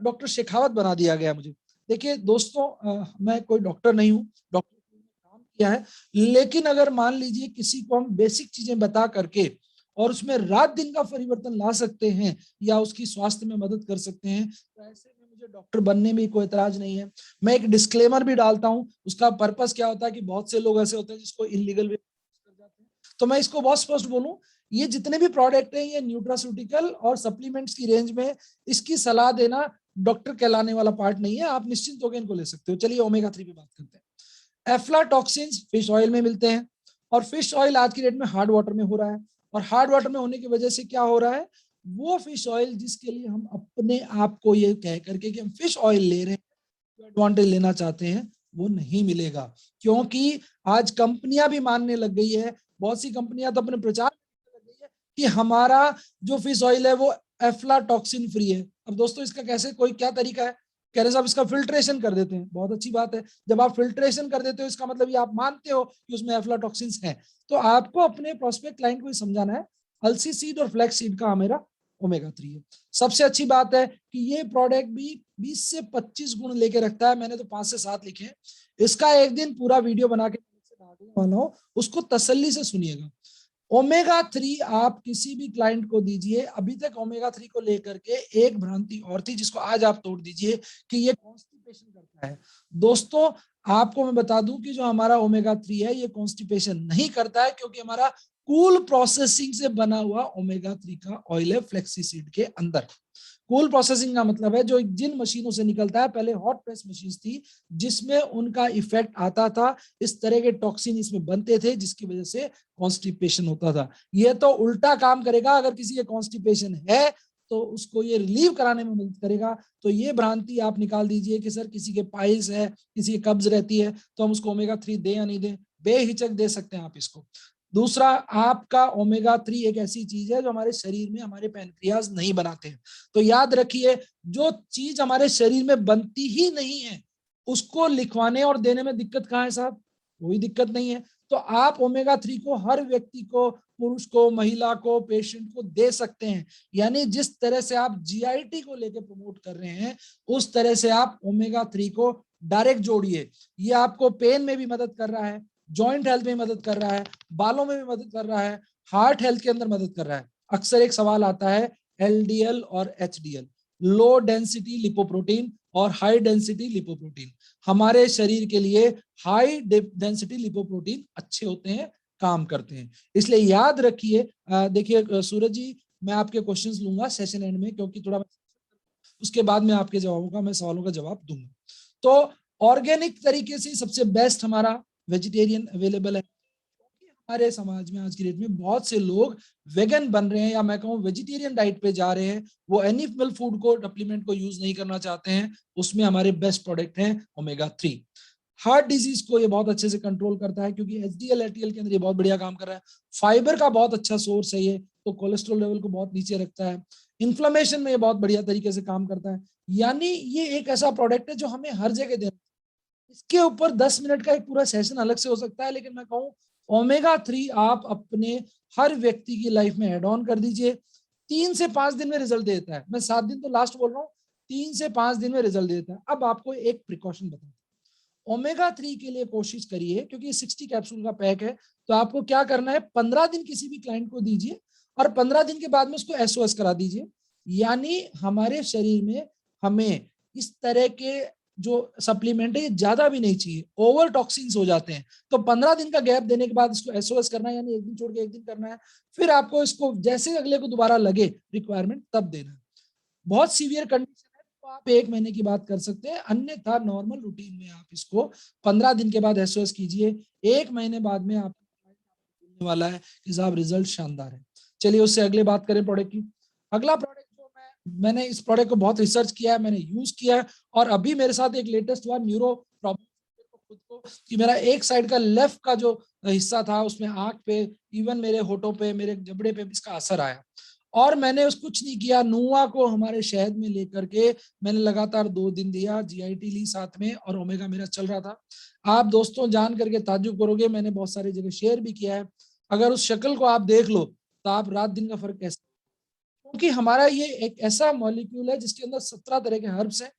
डॉक्टर शेखावत बना दिया गया मुझे। देखिए दोस्तों, मैं कोई डॉक्टर नहीं हूँ, डॉक्टर ने काम किया है, लेकिन अगर मान लीजिए किसी को हम बेसिक चीजें बता करके और उसमें रात दिन का परिवर्तन ला सकते हैं या उसकी स्वास्थ्य में मदद कर सकते हैं, तो ऐसे में मुझे डॉक्टर बनने में कोई एतराज नहीं है। मैं एक डिस्क्लेमर भी डालता हूँ, उसका पर्पस क्या होता है कि बहुत से लोग ऐसे होते हैं जिसको इलीगल वे कर जाते हैं। तो मैं इसको बहुत स्पष्ट बोलूं, ये जितने भी प्रोडक्ट हैं ये न्यूट्रास्यूटिकल और सप्लीमेंट्स की रेंज में, इसकी सलाह देना डॉक्टर कहलाने वाला पार्ट नहीं है, आप निश्चिंत होकर इनको ले सकते हो। चलिए ओमेगा 3 पे बात करते हैं। एफ्लाटॉक्सिन्स फिश ऑयल में मिलते हैं, और फिश ऑयल आज की डेट में हार्ड वाटर में हो रहा है, और हार्ड वाटर में होने की वजह से क्या हो रहा है, वो फिश ऑयल जिसके लिए हम अपने आप को ये कह करके कि हम फिश ऑयल ले रहे हैं, जो एडवांटेज लेना चाहते हैं, वो नहीं मिलेगा। क्योंकि आज कंपनियां भी मानने लग गई है, बहुत सी कंपनियां तो अपने प्रचार करने लग गई है कि हमारा जो फिश ऑयल है वो एफ्लाटॉक्सिन फ्री है। अब दोस्तों इसका कैसे, कोई क्या तरीका है, कह रहे साहब इसका फिल्ट्रेशन कर देते हैं। बहुत अच्छी बात है, जब आप फिल्ट्रेशन कर देते हो इसका मतलब ये आप मानते हो कि उसमें एफ्लाटॉक्सिन्स हैं। तो आपको अपने प्रोस्पेक्ट क्लाइंट को समझाना है अलसी सीड और फ्लैक्स सीड का मेरा ओमेगा 3 है। सबसे अच्छी बात है कि ये प्रोडक्ट भी 20 से 25 गुण लेके रखता है, मैंने तो 5 से 7 लिखे हैं। इसका एक दिन पूरा वीडियो बना के डालने वाला हूं, उसको तसल्ली से सुनिएगा। ओमेगा 3 आप किसी भी क्लाइंट को दीजिए, अभी तक ओमेगा 3 को लेकर के एक भ्रांति और थी जिसको आज आप तोड़ दीजिए कि ये कॉन्स्टिपेशन करता है। दोस्तों आपको मैं बता दूं कि जो हमारा ओमेगा 3 है ये कॉन्स्टिपेशन नहीं करता है, क्योंकि हमारा कूल प्रोसेसिंग से बना हुआ ओमेगा 3 का ऑयल है फ्लेक्सी सीड के अंदर। कूल प्रोसेसिंग का मतलब है जो जिन मशीनों से निकलता है, पहले हॉट प्रेस मशीन थी जिसमें उनका इफेक्ट आता था, इस तरह के टॉक्सिन इसमें बनते थे जिसकी वजह से कॉन्स्टिपेशन होता था। ये तो उल्टा काम करेगा, अगर किसी के कॉन्स्टिपेशन है तो उसको ये रिलीव कराने में मदद करेगा। तो ये भ्रांति आप निकाल दीजिए कि सर किसी के पाइल्स है, किसी के कब्ज रहती है तो हम उसको ओमेगा 3 दें या नहीं दें, बेहिचक दे सकते हैं आप इसको। दूसरा, आपका ओमेगा 3 एक ऐसी चीज है जो हमारे शरीर में हमारे पैनक्रियाज नहीं बनाते हैं। तो याद रखिए, जो चीज हमारे शरीर में बनती ही नहीं है उसको लिखवाने और देने में दिक्कत कहाँ है साहब? कोई दिक्कत नहीं है। तो आप ओमेगा 3 को हर व्यक्ति को, पुरुष को, महिला को, पेशेंट को दे सकते हैं। यानी जिस तरह से आप जीआईटी को लेकर प्रमोट कर रहे हैं उस तरह से आप ओमेगा 3 को डायरेक्ट जोड़िए। ये आपको पेन में भी मदद कर रहा है, जॉइंट हेल्थ में मदद कर रहा है, बालों में भी मदद कर रहा है, हार्ट हेल्थ के अंदर मदद कर रहा है। अक्सर एक सवाल आता है एलडीएल और एचडीएल, लो डेंसिटी लिपोप्रोटीन और हाई डेंसिटी लिपोप्रोटीन। हमारे शरीर के लिए हाई डेंसिटी लिपोप्रोटीन अच्छे होते हैं, काम करते हैं। इसलिए याद रखिए। देखिए सूरज जी, मैं आपके क्वेश्चंस लूंगा सेशन एंड में, क्योंकि थोड़ा उसके बाद में आपके जवाबों का, मैं सवालों का जवाब दूंगा। तो ऑर्गेनिक तरीके से सबसे बेस्ट हमारा वेजिटेरियन अवेलेबल है। हमारे समाज में आज की डेट में बहुत से लोग वेगन बन रहे हैं, या मैं कहूँ वेजिटेरियन डाइट पे जा रहे हैं। वो एनिमल फूड को, सप्लीमेंट को यूज नहीं करना चाहते हैं। उसमें हमारे बेस्ट प्रोडक्ट हैं ओमेगा 3। हार्ट डिजीज को ये बहुत अच्छे से कंट्रोल करता है, क्योंकि एचडीएल एटीएल के अंदर ये बहुत बढ़िया काम कर रहा है। फाइबर का बहुत अच्छा सोर्स है ये, तो कोलेस्ट्रॉल लेवल को बहुत नीचे रखता है। इन्फ्लेमेशन में ये बहुत बढ़िया तरीके से काम करता है। यानी ये एक ऐसा प्रोडक्ट है जो हमें हर जगह देना। इसके ऊपर 10 मिनट का एक पूरा सेशन अलग से हो सकता है, लेकिन मैं कहूँ ओमेगा 3 आप अपने हर व्यक्ति की लाइफ में एड ऑन कर दीजिए। 3 से 5 दिन में रिजल्ट देता है। मैं 7 दिन तो लास्ट बोल रहा हूँ, 3 से 5 दिन में रिजल्ट देता है। अब आपको एक प्रिकॉशन बताऊं, ओमेगा 3 के लिए कोशिश करिए, क्योंकि 60 कैप्सूल का पैक है। तो आपको क्या करना है, 15 दिन किसी भी क्लाइंट को दीजिए, और 15 दिन के बाद में उसको एसओएस करा दीजिए। यानी हमारे शरीर में हमें इस तरह के जो सप्लीमेंट है ये ज्यादा भी नहीं चाहिए, ओवर टॉक्सिन्स हो जाते हैं। तो 15 दिन का गैप देने के बाद इसको एसओएस करना है, यानी एक दिन छोड़ के एक दिन करना है। फिर आपको इसको जैसे अगले को दोबारा लगे रिक्वायरमेंट तब देना है। बहुत सीवियर कंडीशन है तो आप 1 महीने की बात कर सकते हैं, अन्यथा नॉर्मल रूटीन में आप इसको 15 दिन के बाद एसओएस कीजिए। 1 महीने बाद में आपको वाला है कि साहब रिजल्ट शानदार है। चलिए उससे अगले बात करें प्रोडक्ट की। अगला प्रोडक्ट जो मैंने इस प्रोडक्ट को बहुत रिसर्च किया है, मैंने यूज किया है, और अभी मेरे साथ एक लेटेस्ट हुआ न्यूरो प्रॉब्लम खुद को, कि मेरा एक साइड का लेफ्ट का जो हिस्सा था उसमें आंख पे, इवन मेरे होठों पे, मेरे जबड़े पे इसका असर आया। और मैंने उस कुछ नहीं किया, नुआ को हमारे शहद में लेकर के मैंने लगातार 2 दिन दिया, जीआईटी ली साथ में, और ओमेगा मेरा चल रहा था। आप दोस्तों जान करके ताज्जुब करोगे, मैंने बहुत सारी जगह शेयर भी किया है। अगर उस शक्ल को आप देख लो तो आप रात दिन का फर्क कैसे, क्योंकि हमारा ये एक ऐसा मॉलिक्यूल है जिसके अंदर 17 तरह के हर्ब्स हैं।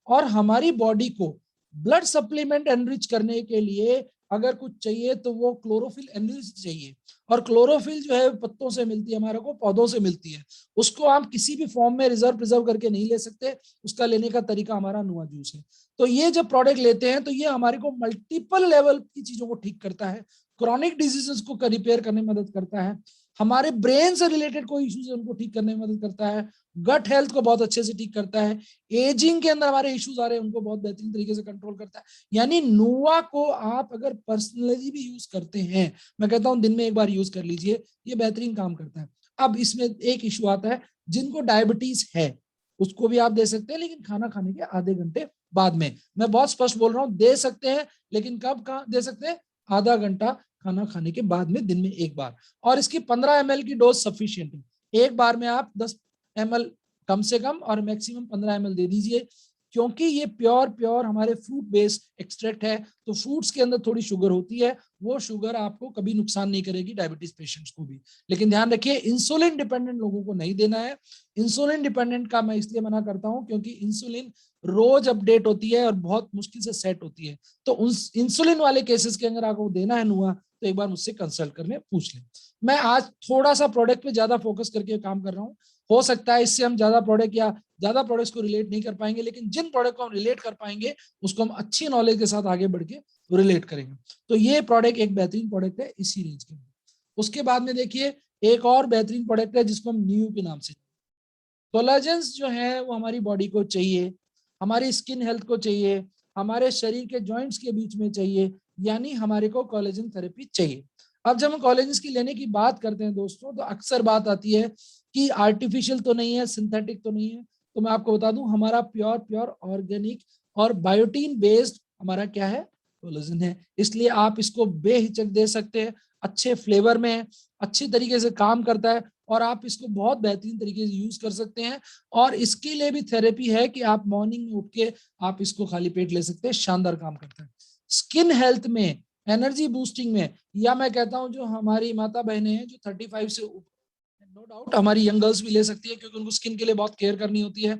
और हमारी बॉडी को ब्लड सप्लीमेंट एनरिच करने के लिए अगर कुछ चाहिए तो वो क्लोरोफिल एनरिच चाहिए। और क्लोरोफिल जो है पत्तों से मिलती है, हमारे को पौधों से मिलती है। उसको आप किसी भी फॉर्म में रिजर्व करके नहीं ले सकते। उसका लेने का तरीका हमारा नुआ जूस है। तो ये जब प्रोडक्ट लेते हैं तो ये हमारे को मल्टीपल लेवल की चीजों को ठीक करता है, क्रॉनिक डिजीजेस को रिपेयर करने में मदद करता है, हमारे ब्रेन से रिलेटेड कोई इश्यूज है उनको ठीक करने में मदद करता है, गट हेल्थ को बहुत अच्छे से ठीक करता है, एजिंग के अंदर हमारे इश्यूज आ रहे हैं उनको बहुत बेहतरीन तरीके से कंट्रोल करता है। यानी नुआ को आप अगर पर्सनली भी यूज करते हैं, मैं कहता हूं दिन में एक बार यूज कर लीजिए, ये बेहतरीन काम करता है। अब इसमें एक इशू आता है, जिनको डायबिटीज है उसको भी आप दे सकते हैं, लेकिन खाना खाने के आधे घंटे बाद में। मैं बहुत स्पष्ट बोल रहा हूं, दे सकते हैं, लेकिन कब कहाँ दे सकते हैं, आधा घंटा खाना खाने के बाद में, दिन में एक बार। और इसकी 15 ml की डोज सफिशियंट है। एक बार में आप 10 ml कम से कम और मैक्सिमम 15 ml दे दीजिए, क्योंकि ये प्योर हमारे फ्रूट बेस्ड एक्सट्रैक्ट है। तो फ्रूट्स के अंदर थोड़ी शुगर होती है, वो शुगर आपको कभी नुकसान नहीं करेगी, डायबिटीज पेशेंट्स को भी। लेकिन ध्यान रखिए, इंसुलिन डिपेंडेंट लोगों को नहीं देना है। इंसुलिन डिपेंडेंट का मैं इसलिए मना करता हूं क्योंकि इंसुलिन रोज अपडेट होती है और बहुत मुश्किल से सेट होती है। तो उन इंसुलिन वाले केसेस के अंदर आपको देना है नुआ, तो एक बार मुझसे कंसल्ट करने पूछ लें। मैं आज थोड़ा सा प्रोडक्ट पे ज्यादा फोकस करके काम कर रहा हूँ। हो सकता है इससे हम ज्यादा प्रोडक्ट या ज्यादा प्रोडक्ट्स को रिलेट नहीं कर पाएंगे, लेकिन जिन प्रोडक्ट को हम रिलेट कर पाएंगे उसको हम अच्छी नॉलेज के साथ आगे बढ़ के रिलेट करेंगे। तो ये प्रोडक्ट एक बेहतरीन प्रोडक्ट है इसी रेंज के। उसके बाद में देखिए एक और बेहतरीन प्रोडक्ट है जिसको हम न्यू के नाम से, कोलाजेंस जो है वो हमारी बॉडी को चाहिए, हमारी स्किन हेल्थ को चाहिए, हमारे शरीर के जॉइंट्स के बीच में चाहिए, यानी हमारे को कोलेजन थेरेपी चाहिए। अब जब हम कोलेजन की लेने की बात करते हैं दोस्तों, तो अक्सर बात आती है कि आर्टिफिशियल तो नहीं है, सिंथेटिक तो नहीं है। तो मैं आपको बता दूं, हमारा प्योर ऑर्गेनिक और बायोटीन बेस्ड हमारा क्या है, कोलेजन है। इसलिए आप इसको बेहिचक दे सकते हैं, अच्छे फ्लेवर में है, अच्छी तरीके से काम करता है, और आप इसको बहुत बेहतरीन तरीके से यूज कर सकते हैं। और इसके लिए भी थेरेपी है कि आप मॉर्निंग में उठ के आप इसको खाली पेट ले सकते हैं, शानदार काम करता है स्किन हेल्थ में, एनर्जी बूस्टिंग में। या मैं कहता हूं जो हमारी माता बहनें हैं जो 35 से ऊपर, नो डाउट हमारी यंग गर्ल्स भी ले सकती है, क्योंकि उनको स्किन के लिए बहुत केयर करनी होती है।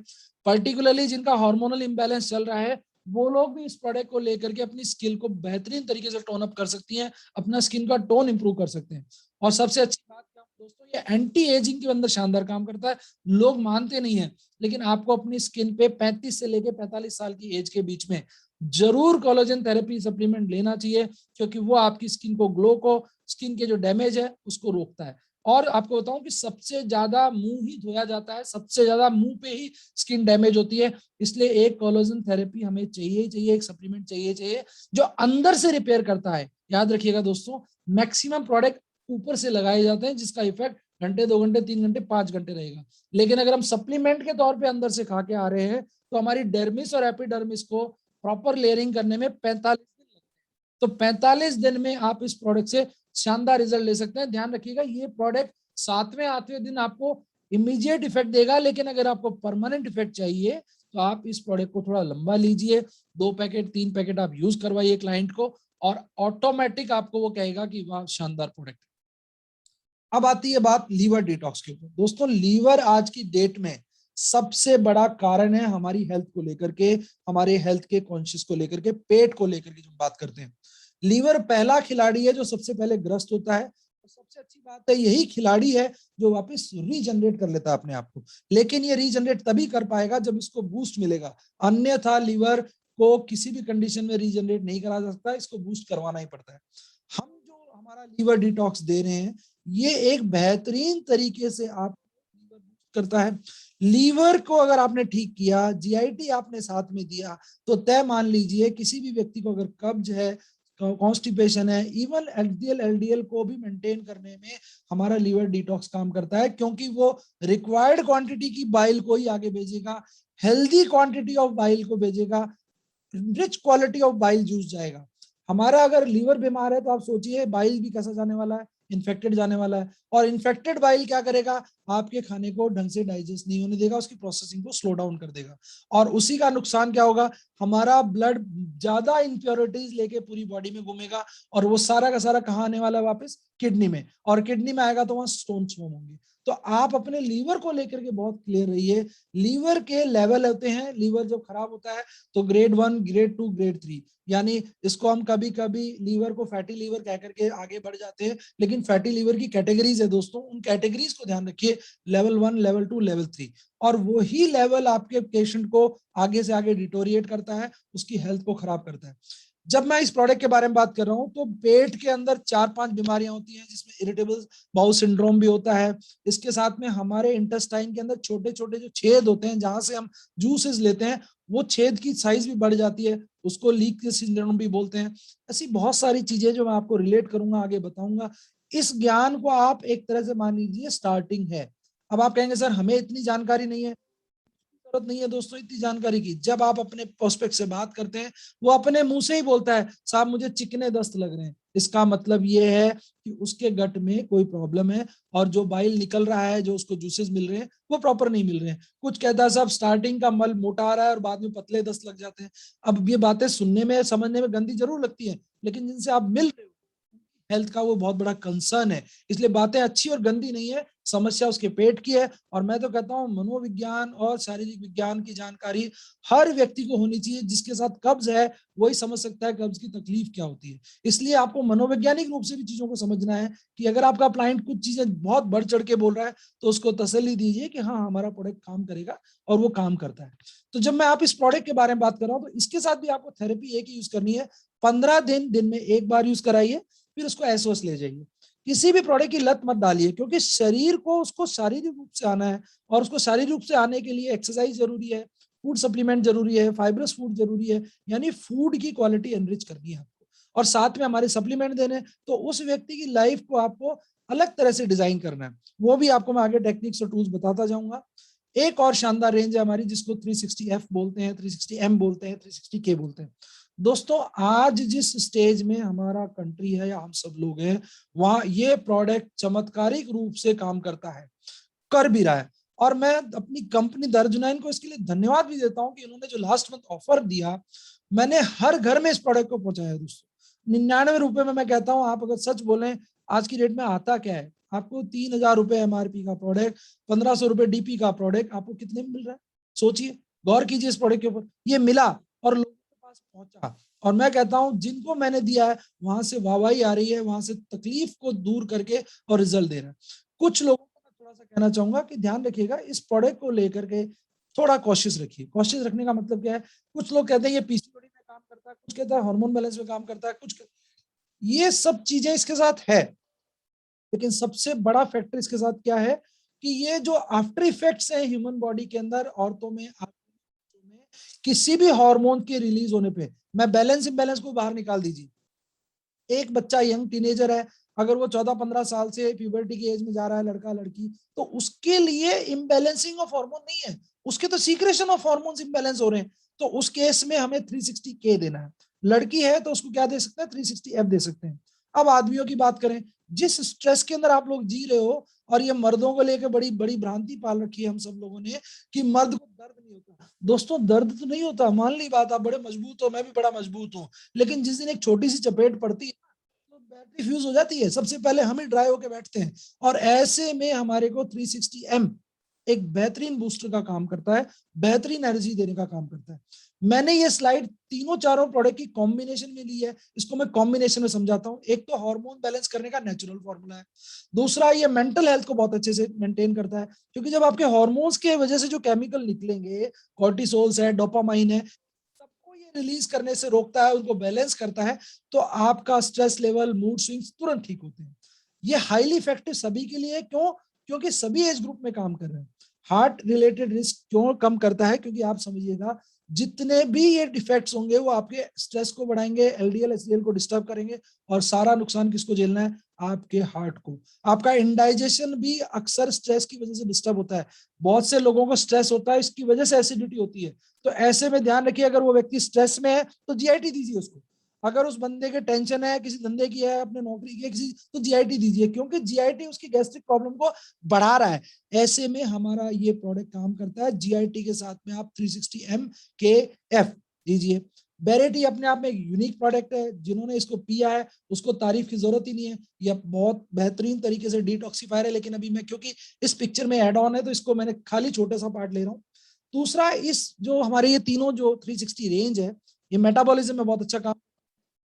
पर्टिकुलरली जिनका हार्मोनल इम्बैलेंस चल रहा है, वो लोग भी इस प्रोडक्ट को लेकर के अपनी स्किन को बेहतरीन तरीके से टोन अप कर सकती हैं, अपना स्किन का टोन इंप्रूव कर सकते हैं। और सबसे अच्छी बात क्या दोस्तों ये एंटी एजिंग के अंदर शानदार काम करता है। लोग मानते नहीं है, लेकिन आपको अपनी स्किन पे 35 से लेके 45 साल की एज के बीच में जरूर कोलेजन थेरेपी सप्लीमेंट लेना चाहिए, क्योंकि वो आपकी स्किन को ग्लो को, स्किन के जो डैमेज है उसको रोकता है। और आपको बताऊं कि सबसे ज्यादा मुंह ही धोया जाता है, सबसे ज्यादा मुंह पे ही स्किन डैमेज होती है, इसलिए एक कोलेजन थेरेपी हमें चाहिए ही चाहिए, एक सप्लीमेंट चाहिए चाहिए जो अंदर से रिपेयर करता है। याद रखिएगा दोस्तों, मैक्सिमम प्रोडक्ट ऊपर से लगाए जाते हैं जिसका इफेक्ट घंटे, 2 घंटे, 3 घंटे, 5 घंटे रहेगा, लेकिन अगर हम सप्लीमेंट के तौर पे अंदर से खा के आ रहे हैं तो हमारी डर्मिस और एपिडर्मिस को प्रॉपर लेयरिंग करने में 45 दिन लगते हैं। तो 45 दिन में आप इस प्रोडक्ट से शानदार रिजल्ट ले सकते हैं। ध्यान रखिएगा, ये प्रोडक्ट 7वें 8वें दिन आपको इमीडिएट इफेक्ट देगा, लेकिन अगर आपको परमानेंट इफेक्ट चाहिए तो आप इस प्रोडक्ट को थोड़ा लंबा लीजिए, 2 पैकेट 3 पैकेट आप यूज करवाइए क्लाइंट को, और ऑटोमेटिक आपको वो कहेगा कि वाह शानदार प्रोडक्ट। अब आती है बात लीवर डिटॉक्स के ऊपर। दोस्तों लीवर आज की डेट में सबसे बड़ा कारण है हमारी हेल्थ को लेकर के, हमारे हेल्थ के कॉन्शियस को लेकर के, पेट को लेकर के जो बात करते हैं। लीवर पहला खिलाड़ी है जो सबसे पहले ग्रस्त होता है, और सबसे अच्छी बात है यही खिलाड़ी है जो वापस रीजनरेट कर लेता है अपने आप को। लेकिन ये रीजनरेट तभी कर पाएगा जब इसको बूस्ट मिलेगा, अन्यथा लीवर को किसी भी कंडीशन में रीजनरेट नहीं करा जा सकता, इसको बूस्ट करवाना ही पड़ता है। हम जो हमारा लीवर डिटॉक्स दे रहे हैं ये एक बेहतरीन तरीके से आप लीवर बूस्ट करता है। लीवर को अगर आपने ठीक किया, जीआईटी आपने साथ में दिया, तो तय मान लीजिए किसी भी व्यक्ति को अगर कब्ज है, कॉन्स्टिपेशन है, इवन एचडीएल एलडीएल को भी मेंटेन करने में हमारा लीवर डिटॉक्स काम करता है, क्योंकि वो रिक्वायर्ड क्वांटिटी की बाइल को ही आगे भेजेगा, हेल्दी क्वांटिटी ऑफ बाइल को भेजेगा, rich quality of bile juice जाएगा। हमारा अगर लीवर बीमार है तो आप सोचिए बाइल भी कैसा जाने वाला है, इन्फेक्टेड जाने वाला है। और इन्फेक्टेड बाइल क्या करेगा, आपके खाने को ढंग से डाइजेस्ट नहीं होने देगा, उसकी प्रोसेसिंग को स्लो डाउन कर देगा, और उसी का नुकसान क्या होगा, हमारा ब्लड ज्यादा इंप्योरिटीज लेके पूरी बॉडी में घूमेगा, और वो सारा का सारा कहाँ आने वाला है, वापस किडनी में, और किडनी में आएगा तो वहां स्टोन्स फॉर्म होंगे। तो आप अपने लीवर को लेकर के बहुत क्लियर रहिए। लीवर के लेवल होते हैं, लीवर जब खराब होता है तो ग्रेड 1, ग्रेड 2, ग्रेड 3, यानी इसको हम कभी कभी लीवर को फैटी लीवर कह करके आगे बढ़ जाते हैं, लेकिन फैटी लीवर की कैटेगरीज है दोस्तों, उन कैटेगरीज को ध्यान रखिए, लेवल 1, लेवल 2, लेवल 3, और वही लेवल आपके पेशेंट को आगे से आगे डिटोरिएट करता है, उसकी हेल्थ को खराब करता है। जब मैं इस प्रोडक्ट के बारे में बात कर रहा हूं तो पेट के अंदर 4-5 बीमारियां होती हैं, जिसमें इरिटेबल बाउल सिंड्रोम भी होता है। इसके साथ में हमारे इंटेस्टाइन के अंदर छोटे छोटे जो छेद होते हैं जहां से हम जूसेस लेते हैं, वो छेद की साइज भी बढ़ जाती है, उसको लीक सिंड्रोम भी बोलते हैं। ऐसी बहुत सारी चीजें जो मैं आपको रिलेट करूंगा, आगे बताऊंगा। इस ज्ञान को आप एक तरह से मान लीजिए स्टार्टिंग है। अब आप कहेंगे सर हमें इतनी जानकारी नहीं है, जरूरत नहीं है दोस्तों इतनी जानकारी की। जब आप अपने प्रोस्पेक्ट से बात करते हैं, वो अपने मुंह से ही बोलता है साहब मुझे चिकने दस्त लग रहे हैं, इसका मतलब ये है कि उसके गट में कोई प्रॉब्लम है, और जो बाइल निकल रहा है, जो उसको जूसेस मिल रहे हैं वो प्रॉपर नहीं मिल रहे हैं। कुछ कहता है साहब स्टार्टिंग का मल मोटा आ रहा है और बाद में पतले दस्त लग जाते हैं। अब ये बातें सुनने में समझने में गंदी जरूर लगती है, लेकिन जिनसे आप मिल रहे हो हेल्थ का वो बहुत बड़ा कंसर्न है, इसलिए बातें अच्छी और गंदी नहीं है, समस्या उसके पेट की है। और मैं तो कहता हूँ मनोविज्ञान और शारीरिक विज्ञान की जानकारी हर व्यक्ति को होनी चाहिए। जिसके साथ कब्ज है वही समझ सकता है कब्ज की तकलीफ क्या होती है। इसलिए आपको मनोवैज्ञानिक रूप से भी चीजों को समझना है कि अगर आपका क्लाइंट कुछ चीजें बहुत बढ़ चढ़ के बोल रहा है तो उसको तसल्ली दीजिए कि हाँ हमारा प्रोडक्ट काम करेगा, और वो काम करता है। तो जब मैं आप इस प्रोडक्ट के बारे में बात कर रहा हूँ तो इसके साथ भी आपको थेरेपी एक ही यूज करनी है। 15 दिन दिन में एक बार यूज कराइए, फिर उसको एसओएस ले जाइए। किसी भी प्रोडक्ट की लत मत डालिए, क्योंकि शरीर को उसको शारीरिक रूप से आना है, और उसको शारीरिक रूप से आने के लिए एक्सरसाइज जरूरी है, फूड सप्लीमेंट जरूरी है, फाइब्रस फूड जरूरी है, यानी फूड की क्वालिटी एनरिच करनी है आपको, और साथ में हमारे सप्लीमेंट देने। तो उस व्यक्ति की लाइफ को आपको अलग तरह से डिजाइन करना है, वो भी आपको मैं आगे टेक्निक्स और टूल्स बताता जाऊंगा। एक और शानदार रेंज है हमारी जिसको 360F बोलते हैं, 360M बोलते हैं, 360K बोलते हैं। दोस्तों आज जिस स्टेज में हमारा कंट्री है या हम सब लोग हैं, वहां ये प्रोडक्ट चमत्कारिक रूप से काम करता है, कर भी रहा है। और मैं अपनी कंपनी दर्जुनैन को इसके लिए धन्यवाद भी देता हूं कि इन्होंने जो लास्ट मंथ ऑफर दिया, मैंने हर घर में इस प्रोडक्ट को पहुंचाया दोस्तों। 99 रुपए में मैं कहता हूं, आप अगर सच बोलें आज की डेट में आता क्या है, आपको 3000 रुपए एमआरपी का प्रोडक्ट, 1500 रुपए डीपी का प्रोडक्ट आपको कितने में मिल रहा है, सोचिए, गौर कीजिए इस प्रोडक्ट के ऊपर। ये मिला और लोगों के पास पहुंचा, और मैं कहता हूं जिनको मैंने दिया है वहां से वाहवाही आ रही है, वहां से तकलीफ को दूर करके और रिजल्ट दे रहा है। कुछ लोगों को मैं थोड़ा सा कहना चाहूंगा कि ध्यान रखिएगा, इस प्रोडक्ट को लेकर के थोड़ा कॉशियस रखिए। कॉशियस रखने का मतलब क्या है, कुछ लोग कहते हैं ये पीसीओडी में काम करता है, कुछ कहता है हार्मोन बैलेंस में काम करता है, ये सब चीजें इसके साथ है, लेकिन सबसे बड़ा फैक्टर इसके साथ क्या है कि ये जो आफ्टर इफेक्ट्स है ह्यूमन बॉडी के अंदर, औरतों में किसी भी हार्मोन के रिलीज होने पे, मैं बैलेंस इम्बैलेंस को बाहर निकाल दीजिए, एक बच्चा यंग टीनेजर है, अगर वो 14-15 साल से प्यूबर्टी की एज में जा रहा है, लड़का लड़की, तो उसके लिए इम्बैलेंसिंग ऑफ हार्मोन नहीं है, उसके तो सीक्रेशन ऑफ हार्मोन्स इम्बैलेंस हो रहे हैं, तो उस केस में हमें 360K देना है। लड़की है तो उसको क्या दे सकते हैं, 360F दे सकते हैं। अब आदमियों की बात करें, जिस स्ट्रेस के अंदर आप लोग जी रहे हो, और ये मर्दों को लेकर बड़ी बड़ी भ्रांति पाल रखी है हम सब लोगों ने कि मर्द को दर्द नहीं होता। दोस्तों दर्द तो नहीं होता, मान ली बात, आप बड़े मजबूत हो, मैं भी बड़ा मजबूत हूँ, लेकिन जिस दिन एक छोटी सी चपेट पड़ती है तो बैटरी फ्यूज हो जाती है, सबसे पहले हम ही ड्राई होकर बैठते हैं। और ऐसे में हमारे को 360M एक बेहतरीन बूस्टर का काम करता है, बेहतरीन एनर्जी देने का काम करता है। मैंने ये स्लाइड तीनों चारों प्रोडक्ट की कॉम्बिनेशन में ली है, इसको मैं कॉम्बिनेशन में समझाता हूं। एक तो हार्मोन बैलेंस करने का नेचुरल फॉर्मूला है, दूसरा ये मेंटल हेल्थ को बहुत अच्छे से मेंटेन करता है, क्योंकि जब आपके हार्मोन्स के वजह से जो केमिकल निकलेंगे, कॉर्टिसोल्स है, डोपामाइन है, सबको ये रिलीज करने से रोकता है, उनको बैलेंस करता है, तो आपका स्ट्रेस लेवल, मूड स्विंग्स तुरंत ठीक होते हैं। ये हाईली इफेक्टिव सभी के लिए, क्यों? क्योंकि सभी एज ग्रुप में काम कर रहे हैं। हार्ट रिलेटेड रिस्क क्यों कम करता है, क्योंकि आप समझिएगा जितने भी ये डिफेक्ट्स होंगे वो आपके स्ट्रेस को बढ़ाएंगे, एलडीएल एचडीएल को डिस्टर्ब करेंगे, और सारा नुकसान किसको झेलना है, आपके हार्ट को। आपका इंडाइजेशन भी अक्सर स्ट्रेस की वजह से डिस्टर्ब होता है, बहुत से लोगों को स्ट्रेस होता है, इसकी वजह से एसिडिटी होती है। तो ऐसे में ध्यान रखिए, अगर वो व्यक्ति स्ट्रेस में है तो जीआईटी दीजिए उसको। अगर उस बंदे के टेंशन है, किसी धंधे की है, अपने नौकरी की है किसी, तो जीआईटी दीजिए, क्योंकि जीआईटी उसकी गैस्ट्रिक प्रॉब्लम को बढ़ा रहा है। ऐसे में हमारा ये प्रोडक्ट काम करता है। जीआईटी के साथ में आप 360M के एफ दीजिए। बेरेटी अपने आप में एक यूनिक प्रोडक्ट है, जिन्होंने इसको पिया है उसको तारीफ की जरूरत ही नहीं है, यह बहुत बेहतरीन तरीके से डिटॉक्सिफायर है। लेकिन अभी मैं, क्योंकि इस पिक्चर में एड ऑन है, तो इसको मैंने खाली छोटा सा पार्ट ले रहा हूँ। दूसरा, इस जो हमारे ये तीनों जो 360 रेंज है, ये मेटाबॉलिज्म में बहुत अच्छा काम,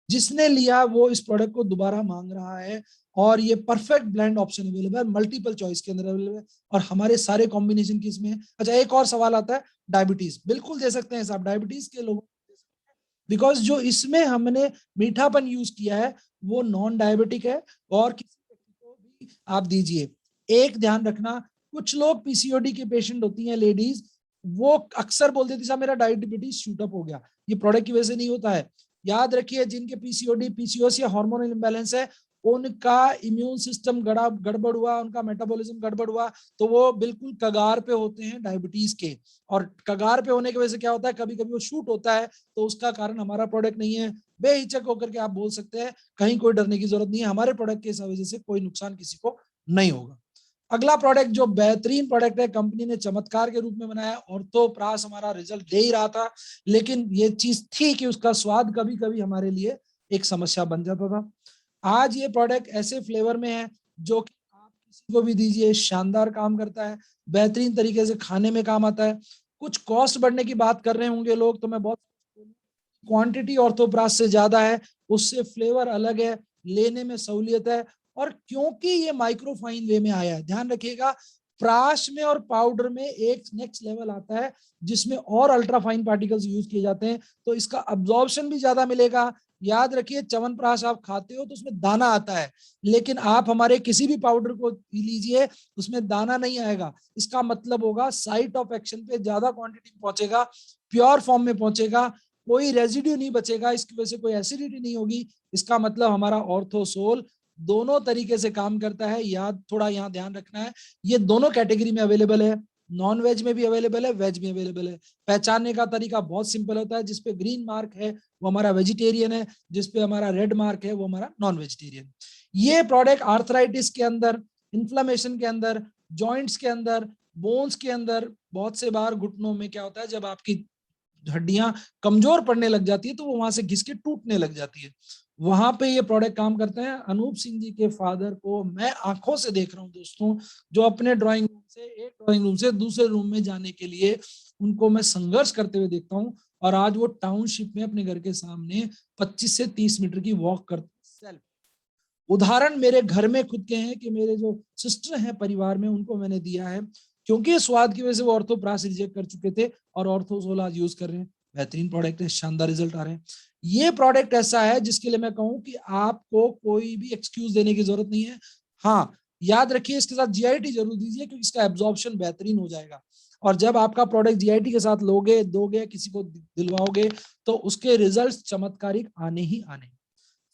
जिसने लिया वो इस प्रोडक्ट को दोबारा मांग रहा है, और ये परफेक्ट ब्लेंड ऑप्शन अवेलेबल है, मल्टीपल चॉइस के अंदर अवेलेबल है, और हमारे सारे कॉम्बिनेशन की इसमें। अच्छा, एक और सवाल आता है, डायबिटीज बिल्कुल दे सकते हैं साहब, डायबिटीज के लोगों, बिकॉज जो इसमें हमने मीठापन यूज किया है वो नॉन डायबिटिक है, और किसी व्यक्ति को भी आप दीजिए। एक ध्यान रखना, कुछ लोग पीसीओडी के पेशेंट होती हैं लेडीज, वो अक्सर बोल देती है मेरा डायबिटीज शूटअप हो गया, ये प्रोडक्ट की वजह से नहीं होता है। याद रखिए, जिनके पीसीओडी, पीसीओएस या हार्मोनल इंबैलेंस है, उनका इम्यून सिस्टम गड़बड़ हुआ, उनका मेटाबॉलिज्म गड़बड़ हुआ, तो वो बिल्कुल कगार पे होते हैं डायबिटीज के। और कगार पे होने की वजह से क्या होता है, कभी कभी वो शूट होता है, तो उसका कारण हमारा प्रोडक्ट नहीं है। बेहिचक होकर के आप बोल सकते हैं, कहीं कोई डरने की जरूरत नहीं है, हमारे प्रोडक्ट की वजह से कोई नुकसान किसी को नहीं होगा। अगला प्रोडक्ट जो बेहतरीन प्रोडक्ट है, कंपनी ने चमत्कार के रूप में बनाया, ऑर्थोप्रास हमारा रिजल्ट दे ही रहा था, लेकिन ये चीज थी कि उसका स्वाद कभी कभी हमारे लिए एक समस्या बन जाता था। आज ये प्रोडक्ट ऐसे फ्लेवर में है जो कि आप किसी को भी दीजिए, शानदार काम करता है, बेहतरीन तरीके से खाने में काम आता है। कुछ कॉस्ट बढ़ने की बात कर रहे होंगे लोग, तो मैं बहुत, क्वांटिटी ऑर्थोप्रास से ज्यादा है, उससे फ्लेवर अलग है, लेने में सहूलियत है, और क्योंकि ये माइक्रोफाइन वे में आया है, ध्यान रखिएगा, प्राश में और पाउडर में एक नेक्स्ट लेवल आता है जिसमें और अल्ट्राफाइन पार्टिकल्स यूज किए जाते हैं, तो इसका अब्जॉर्प्शन भी ज्यादा मिलेगा। याद रखिए, च्यवनप्राश आप खाते हो तो उसमें दाना आता है, लेकिन आप हमारे किसी भी पाउडर को पी लीजिए, उसमें दाना नहीं आएगा। इसका मतलब होगा साइट ऑफ एक्शन पे ज्यादा क्वांटिटी में पहुंचेगा, प्योर फॉर्म में पहुंचेगा, कोई रेजिड्यू नहीं बचेगा, इसकी वजह से कोई एसिडिटी नहीं होगी। इसका मतलब हमारा ऑर्थोसोल दोनों तरीके से काम करता है। याद, थोड़ा यहाँ ध्यान रखना है, ये दोनों कैटेगरी में अवेलेबल है, नॉन वेज में भी अवेलेबल है, वेज में अवेलेबल है। पहचानने का तरीका बहुत सिंपल होता है, जिसपे ग्रीन मार्क है वो हमारा वेजिटेरियन है, जिसपे हमारा रेड मार्क है वो हमारा नॉन वेजिटेरियन। ये प्रोडक्ट आर्थराइटिस के अंदर, इन्फ्लामेशन के अंदर, जॉइंट्स के अंदर, बोन्स के अंदर, बहुत से बार घुटनों में क्या होता है, जब आपकी हड्डियां कमजोर पड़ने लग जाती है तो वो वहां से घिस के टूटने लग जाती है, वहां पे ये प्रोडक्ट काम करते हैं। अनूप सिंह जी के फादर को मैं आंखों से देख रहा हूँ दोस्तों, जो अपने ड्राइंग रूम से, एक ड्राइंग रूम से दूसरे रूम में जाने के लिए उनको मैं संघर्ष करते हुए देखता हूँ, और आज वो टाउनशिप में अपने घर के सामने 25 से 30 मीटर की वॉक करते हैं सेल्फ। उदाहरण मेरे घर में खुद के हैं कि मेरे जो सिस्टर हैं परिवार में, उनको मैंने दिया है, क्योंकि स्वाद की वजह से वो ऑर्थोप्रास रिजेक्ट कर चुके थे और ऑर्थोसोल आज यूज कर रहे हैं। बेहतरीन प्रोडक्ट है, शानदार रिजल्ट आ रहे हैं। ये प्रोडक्ट ऐसा है जिसके लिए मैं कहूं कि आपको कोई भी एक्सक्यूज देने की जरूरत नहीं है। हाँ, याद रखिए इसके साथ जीआईटी जरूर दीजिए, क्योंकि इसका एब्जॉर्प्शन बेहतरीन हो जाएगा। और जब आपका प्रोडक्ट जीआईटी के साथ लोगे, दोगे, किसी को दिलवाओगे, तो उसके रिजल्ट चमत्कारिक आने ही आने।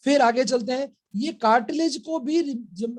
फिर आगे चलते हैं। ये कार्टिलेज को भी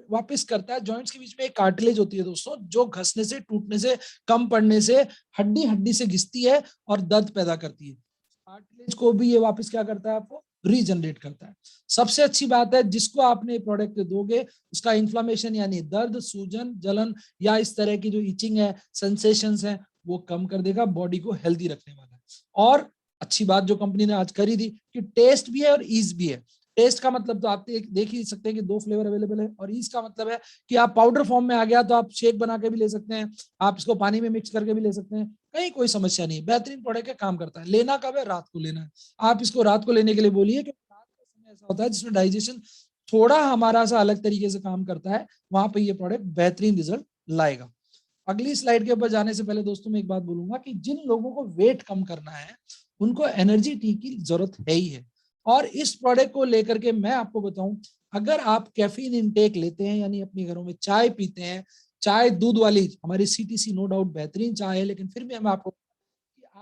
वापस करता है। जॉइंट्स के बीच में एक कार्टिलेज होती है दोस्तों, जो घसने से, टूटने से, कम पड़ने से हड्डी हड्डी से घिसती है और दर्द पैदा करती है। कार्टिलेज को भी ये वापस क्या करता है, आपको रीजनरेट करता है। सबसे अच्छी बात है, जिसको आपने प्रोडक्ट दोगे उसका इन्फ्लामेशन यानी दर्द, सूजन, जलन या इस तरह की जो इचिंग है, सेंसेशंस है, वो कम कर देगा, बॉडी को हेल्दी रखने वाला है। और अच्छी बात जो कंपनी ने आज करी थी कि टेस्ट भी है और ईज भी है। टेस्ट का मतलब तो आप देख ही सकते हैं कि 2 फ्लेवर अवेलेबल है, और ईज का मतलब है कि आप पाउडर फॉर्म में आ गया तो आप शेक बना के भी ले सकते हैं, आप इसको पानी में मिक्स करके भी ले सकते हैं, कहीं कोई समस्या नहीं है। बेहतरीन प्रोडक्ट है, काम करता है। लेना कब है? रात को लेना है। आप इसको रात को लेने के लिए बोलिए, क्योंकि रात का समय ऐसा होता है जिसमें डाइजेशन थोड़ा हमारा सा अलग तरीके से काम करता है, वहां पर ये प्रोडक्ट बेहतरीन रिजल्ट लाएगा। अगली स्लाइड के ऊपर जाने से पहले दोस्तों मैं एक बात बोलूंगा कि जिन लोगों को वेट कम करना है उनको एनर्जी टी की जरूरत है ही है। और इस प्रोडक्ट को लेकर के मैं आपको बताऊं, अगर आप कैफीन इनटेक लेते हैं, यानी अपने घरों में चाय पीते हैं, चाय दूध वाली, हमारी सीटीसी नो डाउट बेहतरीन चाय है, लेकिन फिर भी हम आपको,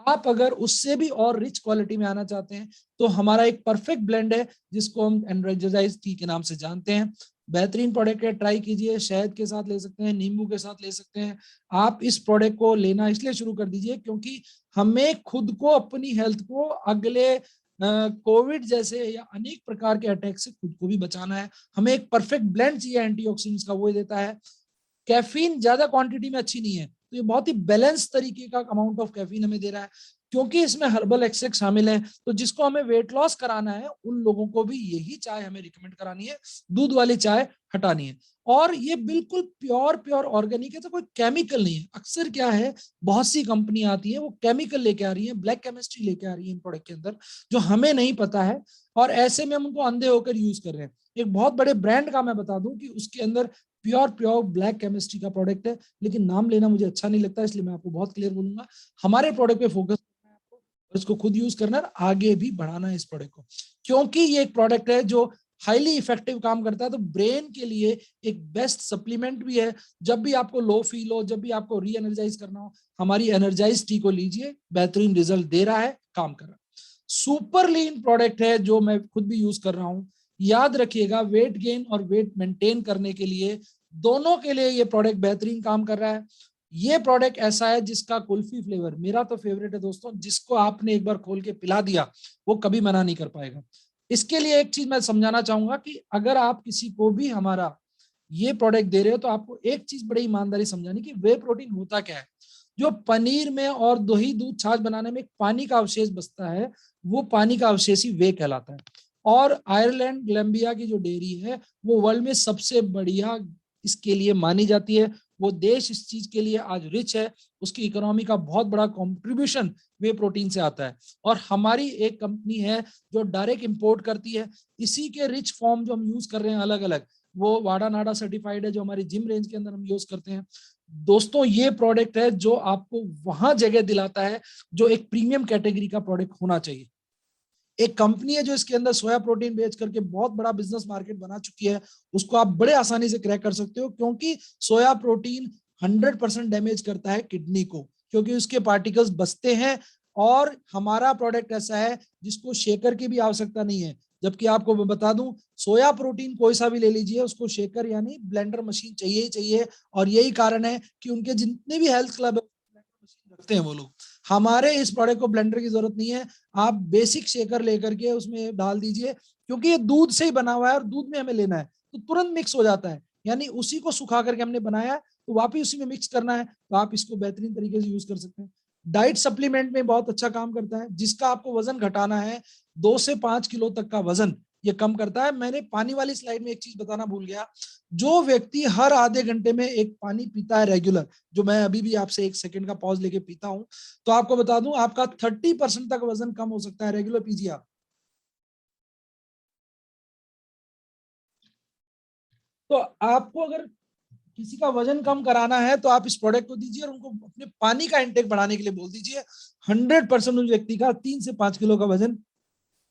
आप अगर उससे भी और रिच क्वालिटी में आना चाहते हैं तो हमारा एक परफेक्ट ब्लेंड है जिसको हम एनर्जाइज टी के नाम से जानते हैं। बेहतरीन प्रोडक्ट है, ट्राई कीजिए। शहद के साथ ले सकते हैं, नींबू के साथ ले सकते हैं। आप इस प्रोडक्ट को लेना इसलिए शुरू कर दीजिए क्योंकि हमें खुद को, अपनी हेल्थ को अगले कोविड जैसे या अनेक प्रकार के अटैक से खुद को भी बचाना है। हमें एक परफेक्ट ब्लेंड चाहिए एंटीऑक्सीडेंट्स का, वो देता है। कैफीन ज्यादा क्वांटिटी में अच्छी नहीं है, तो ये बहुत ही बैलेंस तरीके का अमाउंट ऑफ कैफीन हमें दे रहा है, क्योंकि इसमें हर्बल एक्सट्रैक्ट शामिल है। तो जिसको हमें वेट लॉस कराना है उन लोगों को भी यही चाय हमें रिकमेंड करानी है, दूध वाली चाय हटानी है। और ये बिल्कुल प्योर प्योर ऑर्गेनिक है, तो कोई केमिकल नहीं है। अक्सर क्या है, बहुत सी कंपनी आती है वो केमिकल लेके आ रही है, ब्लैक केमिस्ट्री लेके आ रही है इन प्रोडक्ट के अंदर, जो हमें नहीं पता है, और ऐसे में हम उनको अंधे होकर यूज कर रहे हैं। एक बहुत बड़े ब्रांड का मैं बता दूं कि उसके अंदर प्योर प्योर ब्लैक केमिस्ट्री का प्रोडक्ट है, लेकिन नाम लेना मुझे अच्छा नहीं लगता, इसलिए मैं आपको बहुत क्लियर बोलूंगा, हमारे प्रोडक्ट पे फोकस करना है आपको, और इसको खुद यूज करना है, आगे भी बढ़ाना है इस प्रोडक्ट को, क्योंकि ये एक प्रोडक्ट है जो हाईली इफेक्टिव काम करता है। तो ब्रेन के लिए एक बेस्ट सप्लीमेंट भी है। जब भी आपको लो फील हो, जब भी आपको री एनर्जाइज करना हो, हमारी एनर्जाइज टी को लीजिए, बेहतरीन रिजल्ट दे रहा है, काम कर रहा है। सुपर लीन प्रोडक्ट है जो मैं खुद भी यूज कर रहा हूं। याद रखिएगा, वेट गेन और वेट मेंटेन करने के लिए, दोनों के लिए ये प्रोडक्ट बेहतरीन काम कर रहा है। ये प्रोडक्ट ऐसा है जिसका कुल्फी फ्लेवर मेरा तो फेवरेट है दोस्तों, जिसको आपने एक बार खोल के पिला दिया वो कभी मना नहीं कर पाएगा। इसके लिए एक चीज मैं समझाना चाहूंगा कि अगर आप किसी को भी हमारा ये प्रोडक्ट दे रहे हो तो आपको एक चीज बड़ी ईमानदारी समझानी कि वे प्रोटीन होता क्या है। जो पनीर में और दही, दूध, छाछ बनाने में पानी का अवशेष बचता है, वो पानी का अवशेष ही वे कहलाता है। और आयरलैंड ग्लैम्बिया की जो डेयरी है वो वर्ल्ड में सबसे बढ़िया इसके लिए मानी जाती है। वो देश इस चीज के लिए आज रिच है, उसकी इकोनॉमी का बहुत बड़ा कंट्रीब्यूशन वे प्रोटीन से आता है। और हमारी एक कंपनी है जो डायरेक्ट इंपोर्ट करती है, इसी के रिच फॉर्म जो हम यूज कर रहे हैं अलग अलग, वो वाडा नाडा सर्टिफाइड है, जो हमारी जिम रेंज के अंदर हम यूज करते हैं। दोस्तों ये प्रोडक्ट है जो आपको वहां जगह दिलाता है जो एक प्रीमियम कैटेगरी का प्रोडक्ट होना चाहिए। एक कंपनी है जो इसके अंदर सोया प्रोटीन बेच करके बहुत बड़ा बिजनेस मार्केट बना चुकी है, उसको आप बड़े आसानी से क्रैक कर सकते हो, क्योंकि सोया प्रोटीन 100% डैमेज करता है किडनी को, क्योंकि उसके पार्टिकल्स बचते हैं। और हमारा प्रोडक्ट ऐसा है जिसको शेकर की भी आवश्यकता नहीं है। जबकि आपको मैं बता दूं, सोया प्रोटीन कोई सा भी ले लीजिए, उसको शेकर यानी ब्लेंडर मशीन चाहिए ही चाहिए। और यही कारण है कि उनके जितने भी हेल्थ क्लब ब्लेंडर मशीन रखते हैं वो लोग। हमारे इस प्रोडक्ट को ब्लेंडर की जरूरत नहीं है, आप बेसिक शेकर लेकर के उसमें डाल दीजिए, क्योंकि ये दूध से ही बना हुआ है और दूध में हमें लेना है तो तुरंत मिक्स हो जाता है, यानी उसी को सुखा करके हमने बनाया है तो वापिस उसी में मिक्स करना है, तो आप इसको बेहतरीन तरीके से यूज कर सकते हैं। डाइट सप्लीमेंट में बहुत अच्छा काम करता है, जिसका आपको वजन घटाना है, 2 से 5 किलो तक का वजन ये कम करता है। मैंने पानी वाली स्लाइड में एक चीज बताना भूल गया, जो व्यक्ति हर आधे घंटे में एक पानी पीता है रेगुलर, जो मैं अभी भी आपसे 1 सेकंड का पॉज लेके पीता हूं, तो आपको बता दूं आपका 30% तक वजन कम हो सकता है। रेगुलर पीजिए आप। तो आपको अगर किसी का वजन कम कराना है तो आप इस प्रोडक्ट को दीजिए और उनको अपने पानी का इंटेक बढ़ाने के लिए बोल दीजिए। 100% उस व्यक्ति का 3 से 5 किलो का वजन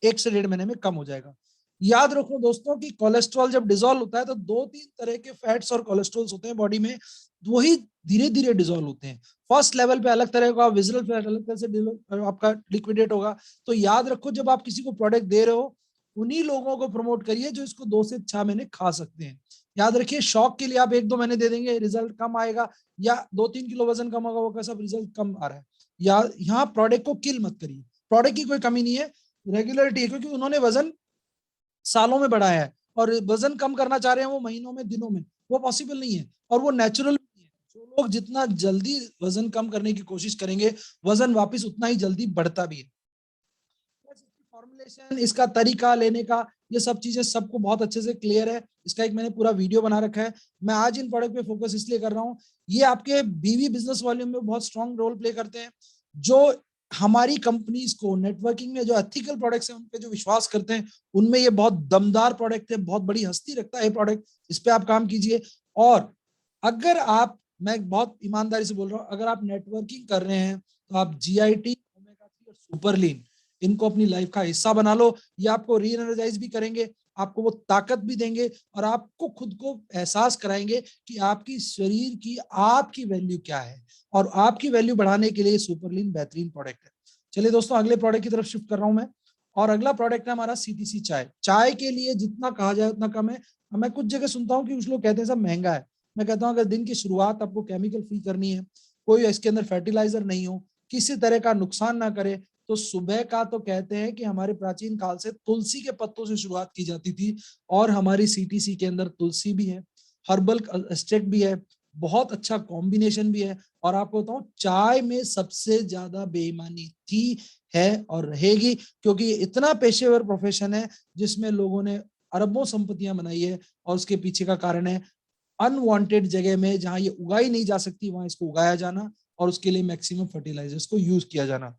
1 से 1.5 महीने में कम हो जाएगा। याद रखो दोस्तों कि कोलेस्ट्रॉल जब डिसॉल्व होता है तो 2-3 तरह के फैट्स और कोलेस्ट्रॉल्स होते हैं बॉडी में, वही धीरे धीरे डिसॉल्व होते हैं। फर्स्ट लेवल पे अलग तरह का, विजुअल फैट अलग तरह से आपका लिक्विडेट होगा। तो याद रखो जब आप किसी को प्रोडक्ट दे रहे हो, उन्हीं लोगों को प्रमोट करिए जो इसको 2 से 6 महीने खा सकते हैं। याद रखिए शौक के लिए आप 1-2 महीने दे देंगे, रिजल्ट कम आएगा, या 2-3 किलो वजन कम होगा, वो कैसा रिजल्ट कम आ रहा है। या यहाँ प्रोडक्ट को किल मत करिए। प्रोडक्ट की कोई कमी नहीं है, रेगुलरिटी है, क्योंकि उन्होंने वजन सालों में बढ़ाया है और वजन कम करना चाह रहे हैं वो महीनों में, दिनों में, वो पॉसिबल नहीं है और वो नेचुरल नहीं है। जो लोग जितना जल्दी वजन कम करने की कोशिश करेंगे, वजन वापस उतना ही जल्दी बढ़ता भी है। फॉर्मुलेशन, इसका तरीका लेने का, ये सब चीजें सबको बहुत अच्छे से क्लियर है। इसका एक मैंने पूरा वीडियो बना रखा है। मैं आज इन प्रोडक्ट पे फोकस इसलिए कर रहा हूँ, ये आपके बीवी बिजनेस वॉल्यूम में बहुत स्ट्रॉन्ग रोल प्ले करते हैं। जो हमारी कंपनीज को नेटवर्किंग में जो एथिकल प्रोडक्ट्स हैं उन पे जो विश्वास करते हैं, उनमें ये बहुत दमदार प्रोडक्ट है, बहुत बड़ी हस्ती रखता है प्रोडक्ट। इस पे आप काम कीजिए। और अगर आप, मैं बहुत ईमानदारी से बोल रहा हूँ, अगर आप नेटवर्किंग कर रहे हैं तो आप GIT, ओमेगा 3 और सुपरलीन इनको अपनी लाइफ का हिस्सा बना लो। ये आपको री एनर्जाइज भी करेंगे, आपको वो ताकत भी देंगे और आपको खुद को एहसास कराएंगे कि आपकी शरीर की आपकी वैल्यू क्या है। और आपकी वैल्यू बढ़ाने के लिए सुपरलीन बेहतरीन प्रोडक्ट है। चलिए दोस्तों अगले प्रोडक्ट की तरफ शिफ्ट कर रहा हूं मैं। और अगला प्रोडक्ट है हमारा CTC चाय। चाय के लिए जितना कहा जाए उतना कम है। मैं कुछ जगह सुनता हूँ कि कुछ लोग कहते हैं सब महंगा है। मैं कहता हूँ अगर दिन की शुरुआत आपको केमिकल फ्री करनी है, कोई इसके अंदर फर्टिलाइजर नहीं हो, किसी तरह का नुकसान ना करे, तो सुबह का तो कहते हैं कि हमारे प्राचीन काल से तुलसी के पत्तों से शुरुआत की जाती थी। और हमारी CTC के अंदर तुलसी भी है, हर्बल एक्सट्रैक्ट भी है, बहुत अच्छा कॉम्बिनेशन भी है। और आपको बताऊं चाय में सबसे ज्यादा बेईमानी थी, है और रहेगी, क्योंकि ये इतना पेशेवर प्रोफेशन है जिसमें लोगों ने अरबों संपत्तियां बनाई है। और उसके पीछे का कारण है अनवांटेड जगह में जहां ये उगाई नहीं जा सकती वहां इसको उगाया जाना और उसके लिए मैक्सिमम फर्टिलाइजर्स को यूज किया जाना।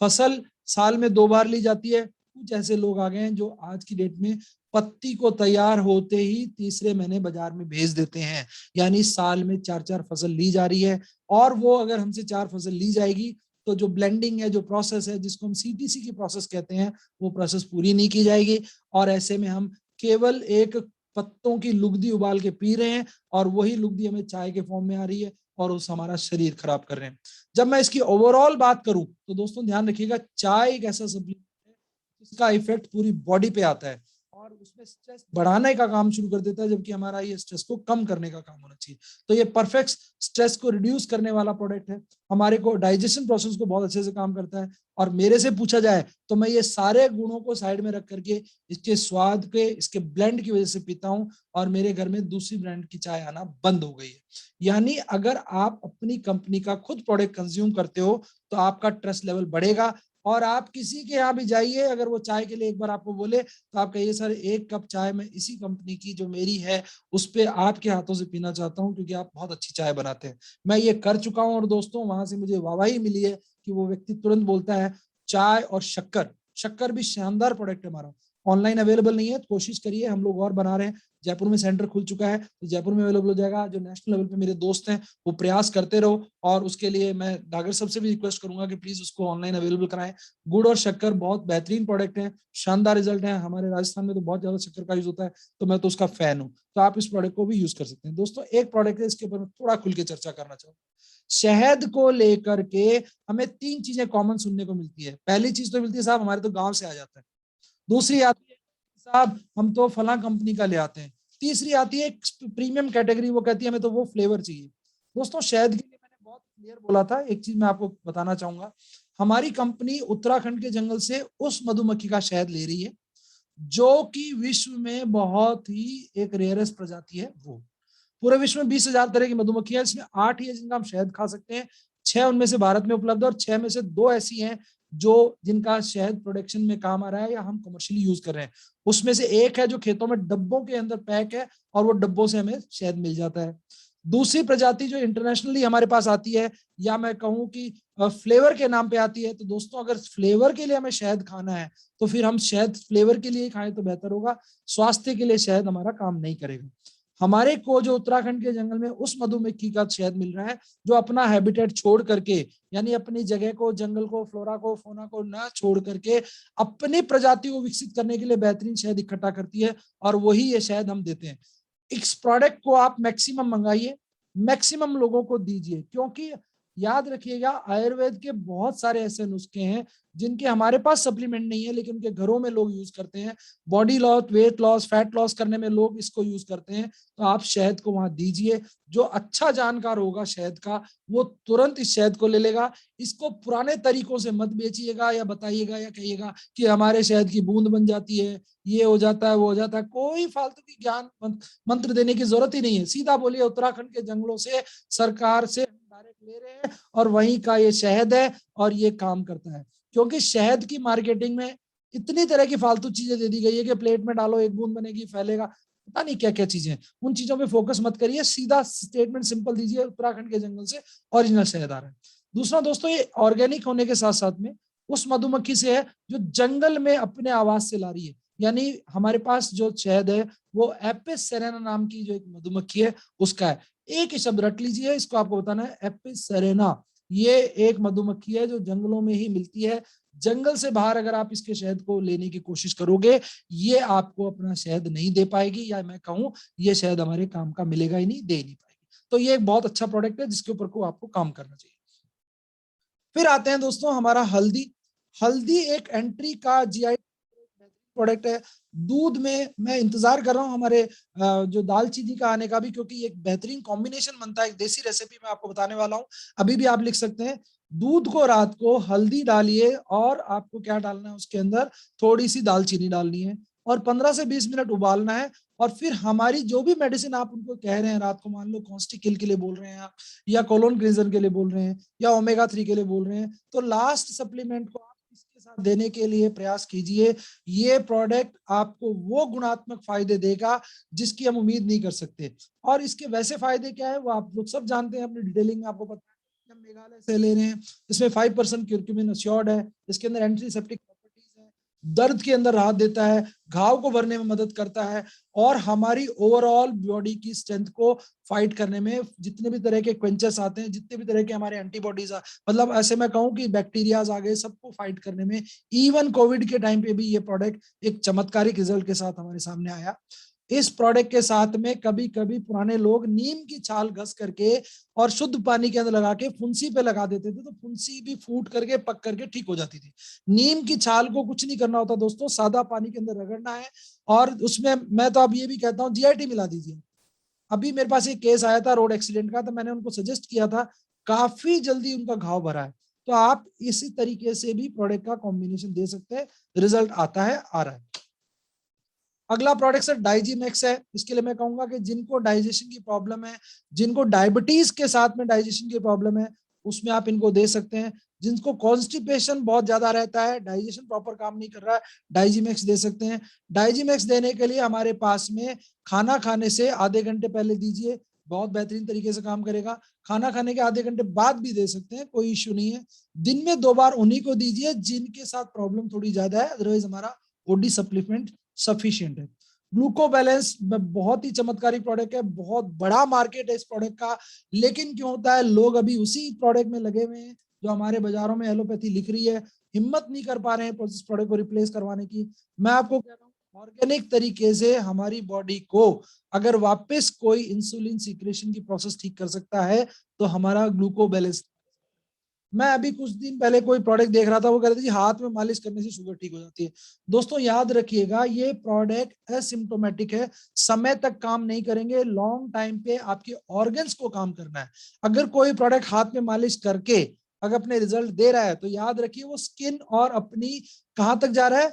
फसल साल में 2 बार ली जाती है। कुछ ऐसे लोग आ गए हैं जो आज की डेट में पत्ती को तैयार होते ही तीसरे महीने बाजार में भेज देते हैं। यानी साल में 4-4 फसल ली जा रही है। और वो अगर हमसे 4 फसल ली जाएगी तो जो ब्लेंडिंग है, जो प्रोसेस है, जिसको हम CTC की प्रोसेस कहते हैं, वो प्रोसेस पूरी नहीं की जाएगी। और ऐसे में हम केवल एक पत्तों की लुगदी उबाल के पी रहे हैं और वही लुगदी हमें चाय के फॉर्म में आ रही है और उस हमारा शरीर खराब कर रहे हैं। जब मैं इसकी ओवरऑल बात करूं तो दोस्तों ध्यान रखिएगा, चाय एक ऐसा सप्लीमेंट है जिसका इफेक्ट पूरी बॉडी पे आता है और उसमें स्ट्रेस बढ़ाने का काम शुरू कर देता है, जबकि हमारा ये स्ट्रेस को कम करने का काम होना चाहिए। तो ये परफेक्ट स्ट्रेस को रिड्यूस करने वाला प्रोडक्ट है। हमारे को डाइजेशन प्रोसेस को बहुत अच्छे से काम करता है। और मेरे से पूछा जाए तो मैं ये सारे गुणों को साइड में रख करके इसके स्वाद के, इसके ब्लेंड की वजह से पीता हूं और मेरे घर में दूसरी ब्रांड की चाय आना बंद हो गई है। यानी अगर आप अपनी कंपनी का खुद प्रोडक्ट कंज्यूम करते हो तो आपका ट्रस्ट लेवल बढ़ेगा। और आप किसी के यहाँ भी जाइए, अगर वो चाय के लिए एक बार आपको बोले तो आप कहिए सर 1 कप चाय मैं इसी कंपनी की जो मेरी है उस पे आपके हाथों से पीना चाहता हूँ, क्योंकि आप बहुत अच्छी चाय बनाते हैं। मैं ये कर चुका हूँ और दोस्तों वहां से मुझे वाहवाही मिली है कि वो व्यक्ति तुरंत बोलता है। चाय और शक्कर, शक्कर भी शानदार प्रोडक्ट है हमारा, ऑनलाइन अवेलेबल नहीं है, तो कोशिश करिए, हम लोग और बना रहे हैं। जयपुर में सेंटर खुल चुका है तो जयपुर में अवेलेबल हो जाएगा। जो नेशनल लेवल पे मेरे दोस्त हैं वो प्रयास करते रहो और उसके लिए मैं डागर सबसे भी रिक्वेस्ट करूंगा कि प्लीज उसको ऑनलाइन अवेलेबल कराएं। गुड़ और शक्कर बहुत बेहतरीन प्रोडक्ट है, शानदार रिजल्ट है। हमारे राजस्थान में तो बहुत ज्यादा शक्कर का यूज होता है, तो मैं तो उसका फैन हूँ। तो आप इस प्रोडक्ट को भी यूज कर सकते हैं। दोस्तों एक प्रोडक्ट है, इसके ऊपर मैं थोड़ा खुल के चर्चा करना चाहूंगा। शहद को लेकर के हमें 3 चीजें कॉमन सुनने को मिलती है। पहली चीज तो मिलती है साहब हमारे तो गांव से आ जाता है। दूसरी आती है साहब हम तो फला कंपनी का ले आते हैं। तीसरी आती है प्रीमियम कैटेगरी, वो कहती है हमें तो वो फ्लेवर चाहिए। दोस्तों शहद के लिए मैंने बहुत क्लियर बोला था, एक चीज मैं आपको बताना चाहूंगा। हमारी कंपनी उत्तराखंड के जंगल से उस मधुमक्खी का शहद ले रही है जो कि विश्व में बहुत ही एक रेयरेस्ट प्रजाति है। वो पूरे विश्व में 20,000 तरह की मधुमक्खियां, इसमें 8 ही है जिनका हम शहद खा सकते हैं। 6 उनमें से भारत में उपलब्ध है और 6 में से 2 ऐसी हैं जो जिनका शहद प्रोडक्शन में काम आ रहा है या हम कमर्शियली यूज कर रहे हैं। उसमें से एक है जो खेतों में डब्बों के अंदर पैक है और वो डब्बों से हमें शहद मिल जाता है। दूसरी प्रजाति जो इंटरनेशनली हमारे पास आती है, या मैं कहूं कि फ्लेवर के नाम पे आती है, तो दोस्तों अगर फ्लेवर के लिए हमें शहद खाना है तो फिर हम शहद फ्लेवर के लिए खाएं तो बेहतर होगा। स्वास्थ्य के लिए शहद हमारा काम नहीं करेगा। हमारे को जो उत्तराखंड के जंगल में उस मधुमक्खी का शहद मिल रहा है जो अपना हैबिटेट छोड़ करके, यानी अपनी जगह को, जंगल को, फ्लोरा को, फोना को ना छोड़ करके अपनी प्रजाति को विकसित करने के लिए बेहतरीन शहद इकट्ठा करती है, और वही ये शहद हम देते हैं। इस प्रोडक्ट को आप मैक्सिमम मंगाइए, मैक्सिमम लोगों को दीजिए, क्योंकि याद रखिएगा आयुर्वेद के बहुत सारे ऐसे नुस्खे हैं जिनके हमारे पास सप्लीमेंट नहीं है, लेकिन उनके घरों में लोग यूज करते हैं। Body loss, weight loss, fat loss करने में लोग इसको यूज करते हैं। तो आप शहद को वहां दीजिए। जो अच्छा जानकार होगा शहद का, वो तुरंत इस शहद को ले लेगा। इसको पुराने तरीकों से मत बेचिएगा या बताइएगा या कहिएगा कि हमारे शहद की बूंद बन जाती है, ये हो जाता है, वो हो जाता है। कोई फालतू की ज्ञान मंत्र देने की जरूरत ही नहीं है। सीधा बोलिए उत्तराखंड के जंगलों से, सरकार से डायरेक्ट ले रहे हैं और वहीं का ये शहद है और ये काम करता है। क्योंकि शहद की मार्केटिंग में इतनी तरह की फालतू चीजें दे दी गई है कि प्लेट में डालो, एक बूंद बनेगी, फैलेगा, पता नहीं क्या क्या चीजें। उन चीजों पे फोकस मत करिए, सीधा स्टेटमेंट सिंपल दीजिए, उत्तराखंड के जंगल से ओरिजिनल शहद आ रहा है। दूसरा दोस्तों, ये ऑर्गेनिक होने के साथ साथ में उस मधुमक्खी से है जो जंगल में अपने आवाज से ला रही है। यानी हमारे पास जो शहद है वो एपिस सेरेना नाम की जो एक मधुमक्खी है उसका है। एक ही शब्द रट लीजिए, इसको आपको बताना है, एपिस सेरेना। ये एक मधुमक्खी है जो जंगलों में ही मिलती है। जंगल से बाहर अगर आप इसके शहद को लेने की कोशिश करोगे, ये आपको अपना शहद नहीं दे पाएगी, या मैं कहूं ये शहद हमारे काम का मिलेगा ही नहीं, दे ही नहीं पाएगी। तो ये एक बहुत अच्छा प्रोडक्ट है जिसके ऊपर को आपको काम करना चाहिए। फिर आते हैं दोस्तों हमारा हल्दी। हल्दी एक एंट्री का जीआई प्रोडक्ट है। दूध में मैं इंतजार कर रहा हूँ हमारे जो दालचीनी का आने का भी, क्योंकि एक बेहतरीन कॉम्बिनेशन बनता है। एक देसी रेसिपी मैं आपको बताने वाला हूँ, अभी भी आप लिख सकते हैं। दूध को रात को हल्दी डालिए और आपको क्या डालना है उसके अंदर, थोड़ी सी दालचीनी डालनी है और 15 से 20 मिनट उबालना है। और फिर हमारी जो भी मेडिसिन आप उनको कह रहे हैं रात को, मान लो कॉन्स्टिकिल के लिए बोल रहे हैं आप, या कोलोन क्लींजर के लिए बोल रहे हैं, या ओमेगा 3 के लिए बोल रहे हैं, तो लास्ट सप्लीमेंट को आप इसके साथ देने के लिए प्रयास कीजिए। ये प्रोडक्ट आपको वो गुणात्मक फायदे देगा जिसकी हम उम्मीद नहीं कर सकते। और इसके वैसे फायदे क्या है वो आप लोग सब जानते हैं, अपनी डिटेलिंग में आपको पता है। हम मेघालय से ले रहे हैं, इसमें 5% क्यूरक्यूमिन अस्योर्ड है, इसके अंदर एंटीसेप्टिक प्रॉपर्टीज है, दर्द के अंदर राहत देता है, घाव को भरने में मदद करता है, और हमारी ओवरऑल बॉडी की स्ट्रेंथ को फाइट करने में, जितने भी तरह के क्वेंचर्स आते हैं, जितने भी तरह के हमारे एंटीबॉडीज, मतलब ऐसे मैं कहूं कि बैक्टीरियाज आ गए, सबको फाइट करने में, इवन कोविड के टाइम पे भी ये प्रोडक्ट एक चमत्कारिक रिजल्ट के साथ हमारे सामने आया। इस प्रोडक्ट के साथ में कभी कभी पुराने लोग नीम की छाल घस करके और शुद्ध पानी के अंदर लगा के फुंसी पे लगा देते थे, तो फुंसी भी फूट करके पक करके ठीक हो जाती थी। नीम की छाल को कुछ नहीं करना होता दोस्तों, सादा पानी के अंदर रगड़ना है और उसमें मैं तो अब ये भी कहता हूँ जीआईटी मिला दीजिए। अभी मेरे पास एक केस आया था रोड एक्सीडेंट का, तो मैंने उनको सजेस्ट किया था, काफी जल्दी उनका घाव भरा है। तो आप इसी तरीके से भी प्रोडक्ट का कॉम्बिनेशन दे सकते हैं, रिजल्ट आता है, आ रहा है। अगला प्रोडक्ट सर डाइजीमैक्स है। इसके लिए मैं कहूंगा कि जिनको डाइजेशन की प्रॉब्लम है, जिनको डायबिटीज के साथ में डाइजेशन की प्रॉब्लम है, उसमें आप इनको दे सकते हैं। जिनको कॉन्स्टिपेशन बहुत ज्यादा रहता है, डाइजेशन प्रॉपर काम नहीं कर रहा है, डाइजीमैक्स दे सकते हैं। डाइजीमैक्स देने के लिए हमारे पास में खाना खाने से आधे घंटे पहले दीजिए, बहुत बेहतरीन तरीके से काम करेगा। खाना खाने के आधे घंटे बाद भी दे सकते हैं, कोई इश्यू नहीं है। दिन में 2 बार उन्हीं को दीजिए जिनके साथ प्रॉब्लम थोड़ी ज्यादा है, अदरवाइज हमारा ओडी सप्लीमेंट सफिशिएंट है। ग्लूको बैलेंस बहुत ही चमत्कारिक प्रोडक्ट है, बहुत बड़ा मार्केट है इस प्रोडक्ट का, लेकिन क्यों होता है लोग अभी उसी प्रोडक्ट में लगे हुए हैं जो हमारे बाजारों में एलोपैथी लिख रही है, हिम्मत नहीं कर पा रहे हैं इस प्रोडक्ट को रिप्लेस करवाने की। मैं आपको कह रहा हूँ ऑर्गेनिक तरीके से हमारी बॉडी को अगर वापस कोई इंसुलिन सीक्रेशन की प्रोसेस ठीक कर सकता है तो हमारा ग्लूको बैलेंस। मैं अभी कुछ दिन पहले कोई प्रोडक्ट देख रहा था, वो कह रहे थे जी हाथ में मालिश करने से शुगर ठीक हो जाती है। दोस्तों याद रखिएगा ये प्रोडक्ट एसिम्प्टोमेटिक है, समय तक काम नहीं करेंगे, लॉन्ग टाइम पे आपके ऑर्गन्स को काम करना है। अगर कोई प्रोडक्ट हाथ में मालिश करके अगर अपने रिजल्ट दे रहा है तो याद रखिए वो स्किन और अपनी कहां तक जा रहा है,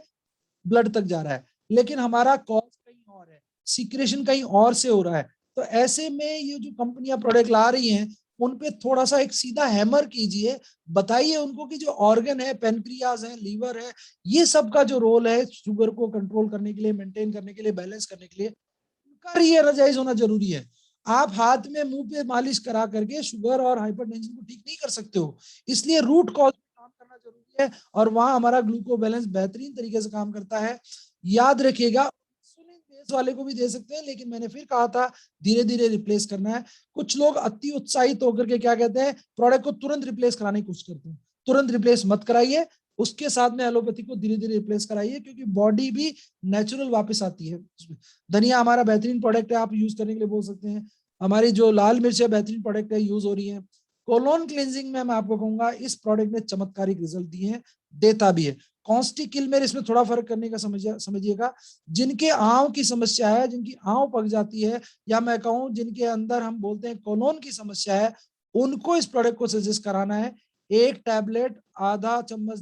ब्लड तक जा रहा है, लेकिन हमारा कॉज कहीं और है, सीक्रेशन कहीं और से हो रहा है। तो ऐसे में ये जो कंपनियां प्रोडक्ट ला रही हैं उन पे थोड़ा सा एक सीधा हैमर कीजिए, बताइए उनको कि जो ऑर्गन है, पेनक्रियाज है, लीवर है, ये सब का जो रोल है शुगर को कंट्रोल करने के लिए, मेंटेन करने के लिए, बैलेंस करने के लिए, उनका रियलाइज होना जरूरी है। आप हाथ में मुंह पे मालिश करा करके शुगर और हाइपरटेंशन को ठीक नहीं कर सकते हो, इसलिए रूट कॉज पे काम करना जरूरी है, और वहां हमारा ग्लूको बैलेंस बेहतरीन तरीके से काम करता है। याद रखिएगा इंसुलिन फेस वाले को भी दे सकते हैं, लेकिन मैंने फिर कहा था धीरे धीरे रिप्लेस करना है। कुछ लोग अति उत्साहित होकर के क्या कहते हैं, प्रोडक्ट को तुरंत रिप्लेस कराने की कोशिश करते हैं। तुरंत रिप्लेस मत कराइए, उसके साथ में एलोपैथी को धीरे धीरे रिप्लेस कराइए, क्योंकि बॉडी भी नेचुरल वापस आती है। धनिया हमारा बेहतरीन प्रोडक्ट है, आप यूज करने के लिए बोल सकते हैं। हमारी जो लाल मिर्च है बेहतरीन प्रोडक्ट है, यूज हो रही है। कोलोन क्लींजिंग में मैं आपको कहूंगा इस प्रोडक्ट ने चमत्कारिक रिजल्ट दिए हैं, देता भी है। कॉन्स्टिकिलमेर इसमें थोड़ा फर्क करने का समझिएगा। जिनके आंव की समस्या है, जिनकी आंव पक जाती है, या मैं कहूं जिनके अंदर हम बोलते हैं कोलोन की समस्या है, उनको इस प्रोडक्ट को सजेस्ट कराना है। एक टैबलेट आधा चम्मच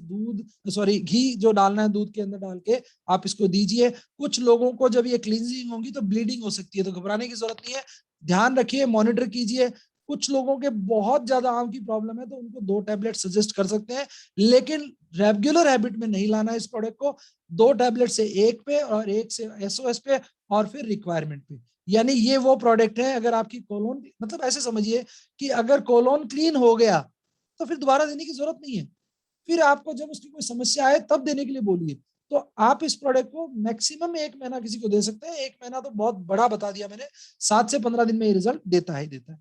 घी जो डालना है दूध के अंदर डाल के आप इसको दीजिए। कुछ लोगों को जब ये क्लींजिंग होगी तो ब्लीडिंग हो सकती है, तो घबराने की जरूरत नहीं है, ध्यान रखिए, मॉनिटर कीजिए। कुछ लोगों के बहुत ज्यादा आंख की प्रॉब्लम है तो उनको 2 टैबलेट सजेस्ट कर सकते हैं, लेकिन रेगुलर हैबिट में नहीं लाना है इस प्रोडक्ट को। 2 टैबलेट से एक पे और एक से एसओएस पे और फिर रिक्वायरमेंट पे। यानी ये वो प्रोडक्ट है, अगर आपकी कोलोन, मतलब ऐसे समझिए कि अगर कोलोन क्लीन हो गया तो फिर दोबारा देने की जरूरत नहीं है। फिर आपको जब उसकी कोई समस्या आए तब देने के लिए बोलिए। तो आप इस प्रोडक्ट को मैक्सिमम 1 महीना किसी को दे सकते हैं। 1 महीना तो बहुत बड़ा बता दिया मैंने, 7 से 15 दिन में ये रिजल्ट देता ही देता है।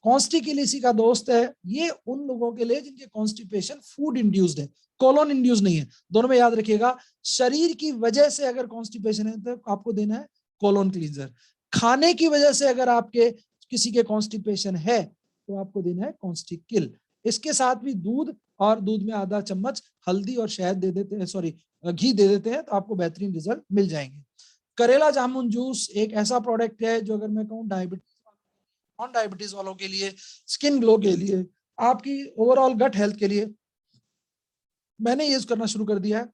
कॉन्स्टिकिलिसी का दोस्त है, ये उन लोगों के लिए जिनके कॉन्स्टिपेशन फूड इंड्यूस्ड है, कोलोन इंड्यूस नहीं है। दोनों में याद रखिएगा, शरीर की वजह से अगर कॉन्स्टिपेशन है तो आपको देना है कोलोन क्लींजर। खाने की वजह से अगर आपके किसी के कॉन्स्टिपेशन है तो आपको देना है कॉन्स्टिकिल। इसके साथ भी दूध, और दूध में आधा चम्मच हल्दी और शहद दे देते हैं, सॉरी घी दे देते हैं, तो आपको बेहतरीन रिजल्ट मिल जाएंगे। करेला जामुन जूस एक ऐसा प्रोडक्ट है जो अगर मैं कहूँ डायबिटीज, नॉन डायबिटीज वालों के लिए, स्किन ग्लो के लिए, आपकी ओवरऑल गट हेल्थ के लिए मैंने यूज करना शुरू कर दिया है।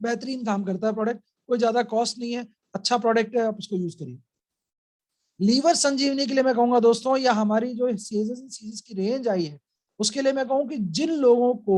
बेहतरीन काम करता है प्रोडक्ट, कोई ज्यादा कॉस्ट नहीं है, अच्छा प्रोडक्ट है, आप इसको यूज करिए। लीवर संजीवनी के लिए मैं कहूंगा दोस्तों, या हमारी जो सीरीज की रेंज आई है उसके लिए मैं कहूँ कि जिन लोगों को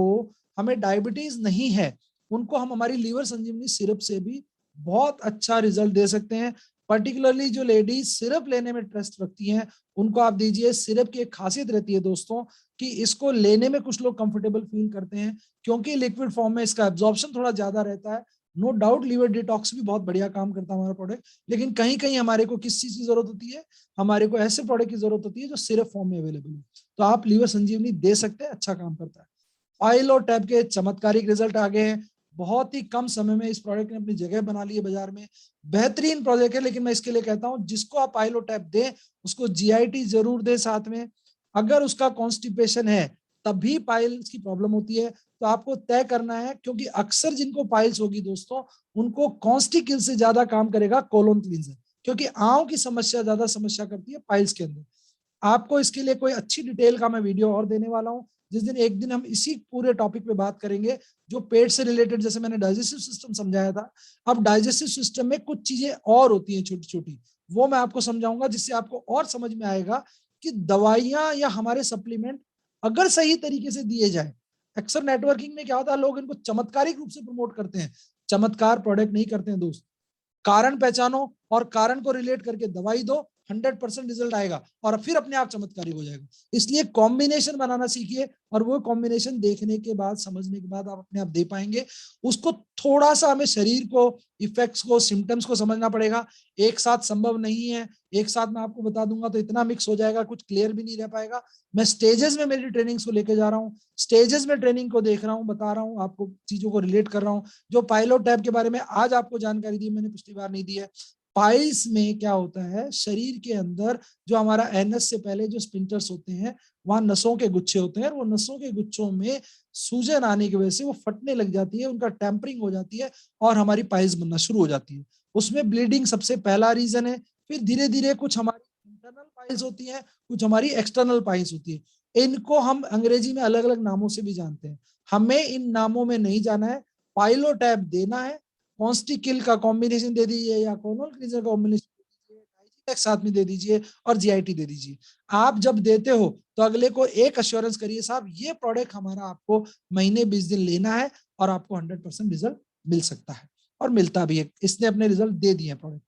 हमें डायबिटीज नहीं है उनको हम हमारी लीवर संजीवनी सिरप से भी बहुत अच्छा रिजल्ट दे सकते हैं। पर्टिकुलरली जो लेडीज सिरप लेने में ट्रस्ट रखती हैं उनको आप दीजिए। सिरप की एक खासियत रहती है दोस्तों कि इसको लेने में कुछ लोग कंफर्टेबल फील करते हैं, क्योंकि लिक्विड फॉर्म में इसका एब्जॉर्प्शन थोड़ा ज्यादा रहता है। नो डाउट लीवर डिटॉक्स भी बहुत बढ़िया काम करता है हमारा प्रोडक्ट, लेकिन कहीं कहीं हमारे को किस चीज की जरूरत होती है, हमारे को ऐसे प्रोडक्ट की जरूरत होती है जो सिर्फ फॉर्म में अवेलेबल है। तो आप लीवर संजीवनी दे सकते हैं, अच्छा काम करता है। ऑयल और टैब के चमत्कारिक रिजल्ट आ गए हैं, बहुत ही कम समय में इस प्रोडक्ट ने अपनी जगह बना ली है बाजार में। बेहतरीन प्रोडक्ट है, लेकिन मैं इसके लिए कहता हूं जिसको आप ऑयल और टैब दें उसको जीआईटी जरूर दें साथ में। अगर उसका कॉन्स्टिपेशन है तब भी पाइल्स की प्रॉब्लम होती है, तो आपको तय करना है, क्योंकि अक्सर जिनको पाइल्स होगी दोस्तों उनको कॉन्स्टिकिल से ज्यादा काम करेगा कोलोन क्लींजर, क्योंकि आंव की समस्या ज्यादा समस्या करती है पाइल्स के अंदर। आपको इसके लिए कोई अच्छी डिटेल का मैं वीडियो और देने वाला हूं, जिस दिन एक दिन हम इसी पूरे टॉपिक पे बात करेंगे जो पेट से रिलेटेड, जैसे मैंने डाइजेस्टिव सिस्टम समझाया था। अब डाइजेस्टिव सिस्टम में कुछ चीजें और होती हैं छोटी छोटी, वो मैं आपको समझाऊंगा, जिससे आपको और समझ में आएगा कि दवाइयां या हमारे सप्लीमेंट अगर सही तरीके से दिए जाए। अक्सर नेटवर्किंग में क्या होता है, लोग इनको चमत्कारिक रूप से प्रमोट करते हैं, चमत्कार प्रोडक्ट नहीं करते हैं दोस्त। कारण पहचानो और कारण को रिलेट करके दवाई दो, 100% रिजल्ट आएगा और फिर अपने आप चमत्कारी हो जाएगा। इसलिए कॉम्बिनेशन बनाना सीखिए, और वो कॉम्बिनेशन देखने के बाद, समझने के बाद आप अपने आप दे पाएंगे। उसको थोड़ा सा हमें शरीर को, इफेक्ट्स को, सिम्टम्स को समझना पड़ेगा। एक साथ संभव नहीं है, एक साथ मैं आपको बता दूंगा तो इतना मिक्स हो जाएगा, कुछ क्लियर भी नहीं रह पाएगा। मैं स्टेजेस में मेरी ट्रेनिंग्स को लेके जा रहा हूँ, स्टेजेस में ट्रेनिंग को देख रहा हूँ, बता रहा हूँ आपको, चीजों को रिलेट कर रहा हूँ। जो पाइलो टैब के बारे में आज आपको जानकारी दी, मैंने पिछली बार नहीं दी है। पाइल्स में क्या होता है, शरीर के अंदर जो हमारा एनस से पहले जो स्पिंटर्स होते हैं वहां नसों के गुच्छे होते हैं, और वो नसों के गुच्छों में सूजन आने की वजह से वो फटने लग जाती है, उनका टेम्परिंग हो जाती है और हमारी पाइल्स बनना शुरू हो जाती है। उसमें ब्लीडिंग सबसे पहला रीजन है। फिर धीरे धीरे कुछ हमारी इंटरनल पाइल्स होती है, कुछ हमारी एक्सटर्नल पाइल्स होती है। इनको हम अंग्रेजी में अलग अलग नामों से भी जानते हैं, हमें इन नामों में नहीं जाना है। पाइलो टैब देना है, कॉन्स्टिकिल का कॉम्बिनेशन दे दीजिए या कोलोन क्लींजर का कॉम्बिनेशन दे दीजिए, डाइजिटेक साथ में दे दीजिए और जीआईटी दे दीजिए। आप जब देते हो तो अगले को एक अश्योरेंस करिए, साहब ये प्रोडक्ट हमारा आपको महीने 20 दिन लेना है और आपको 100% रिजल्ट मिल सकता है, और मिलता भी है। इसने अपने रिजल्ट दे दिए हैं प्रोडक्ट।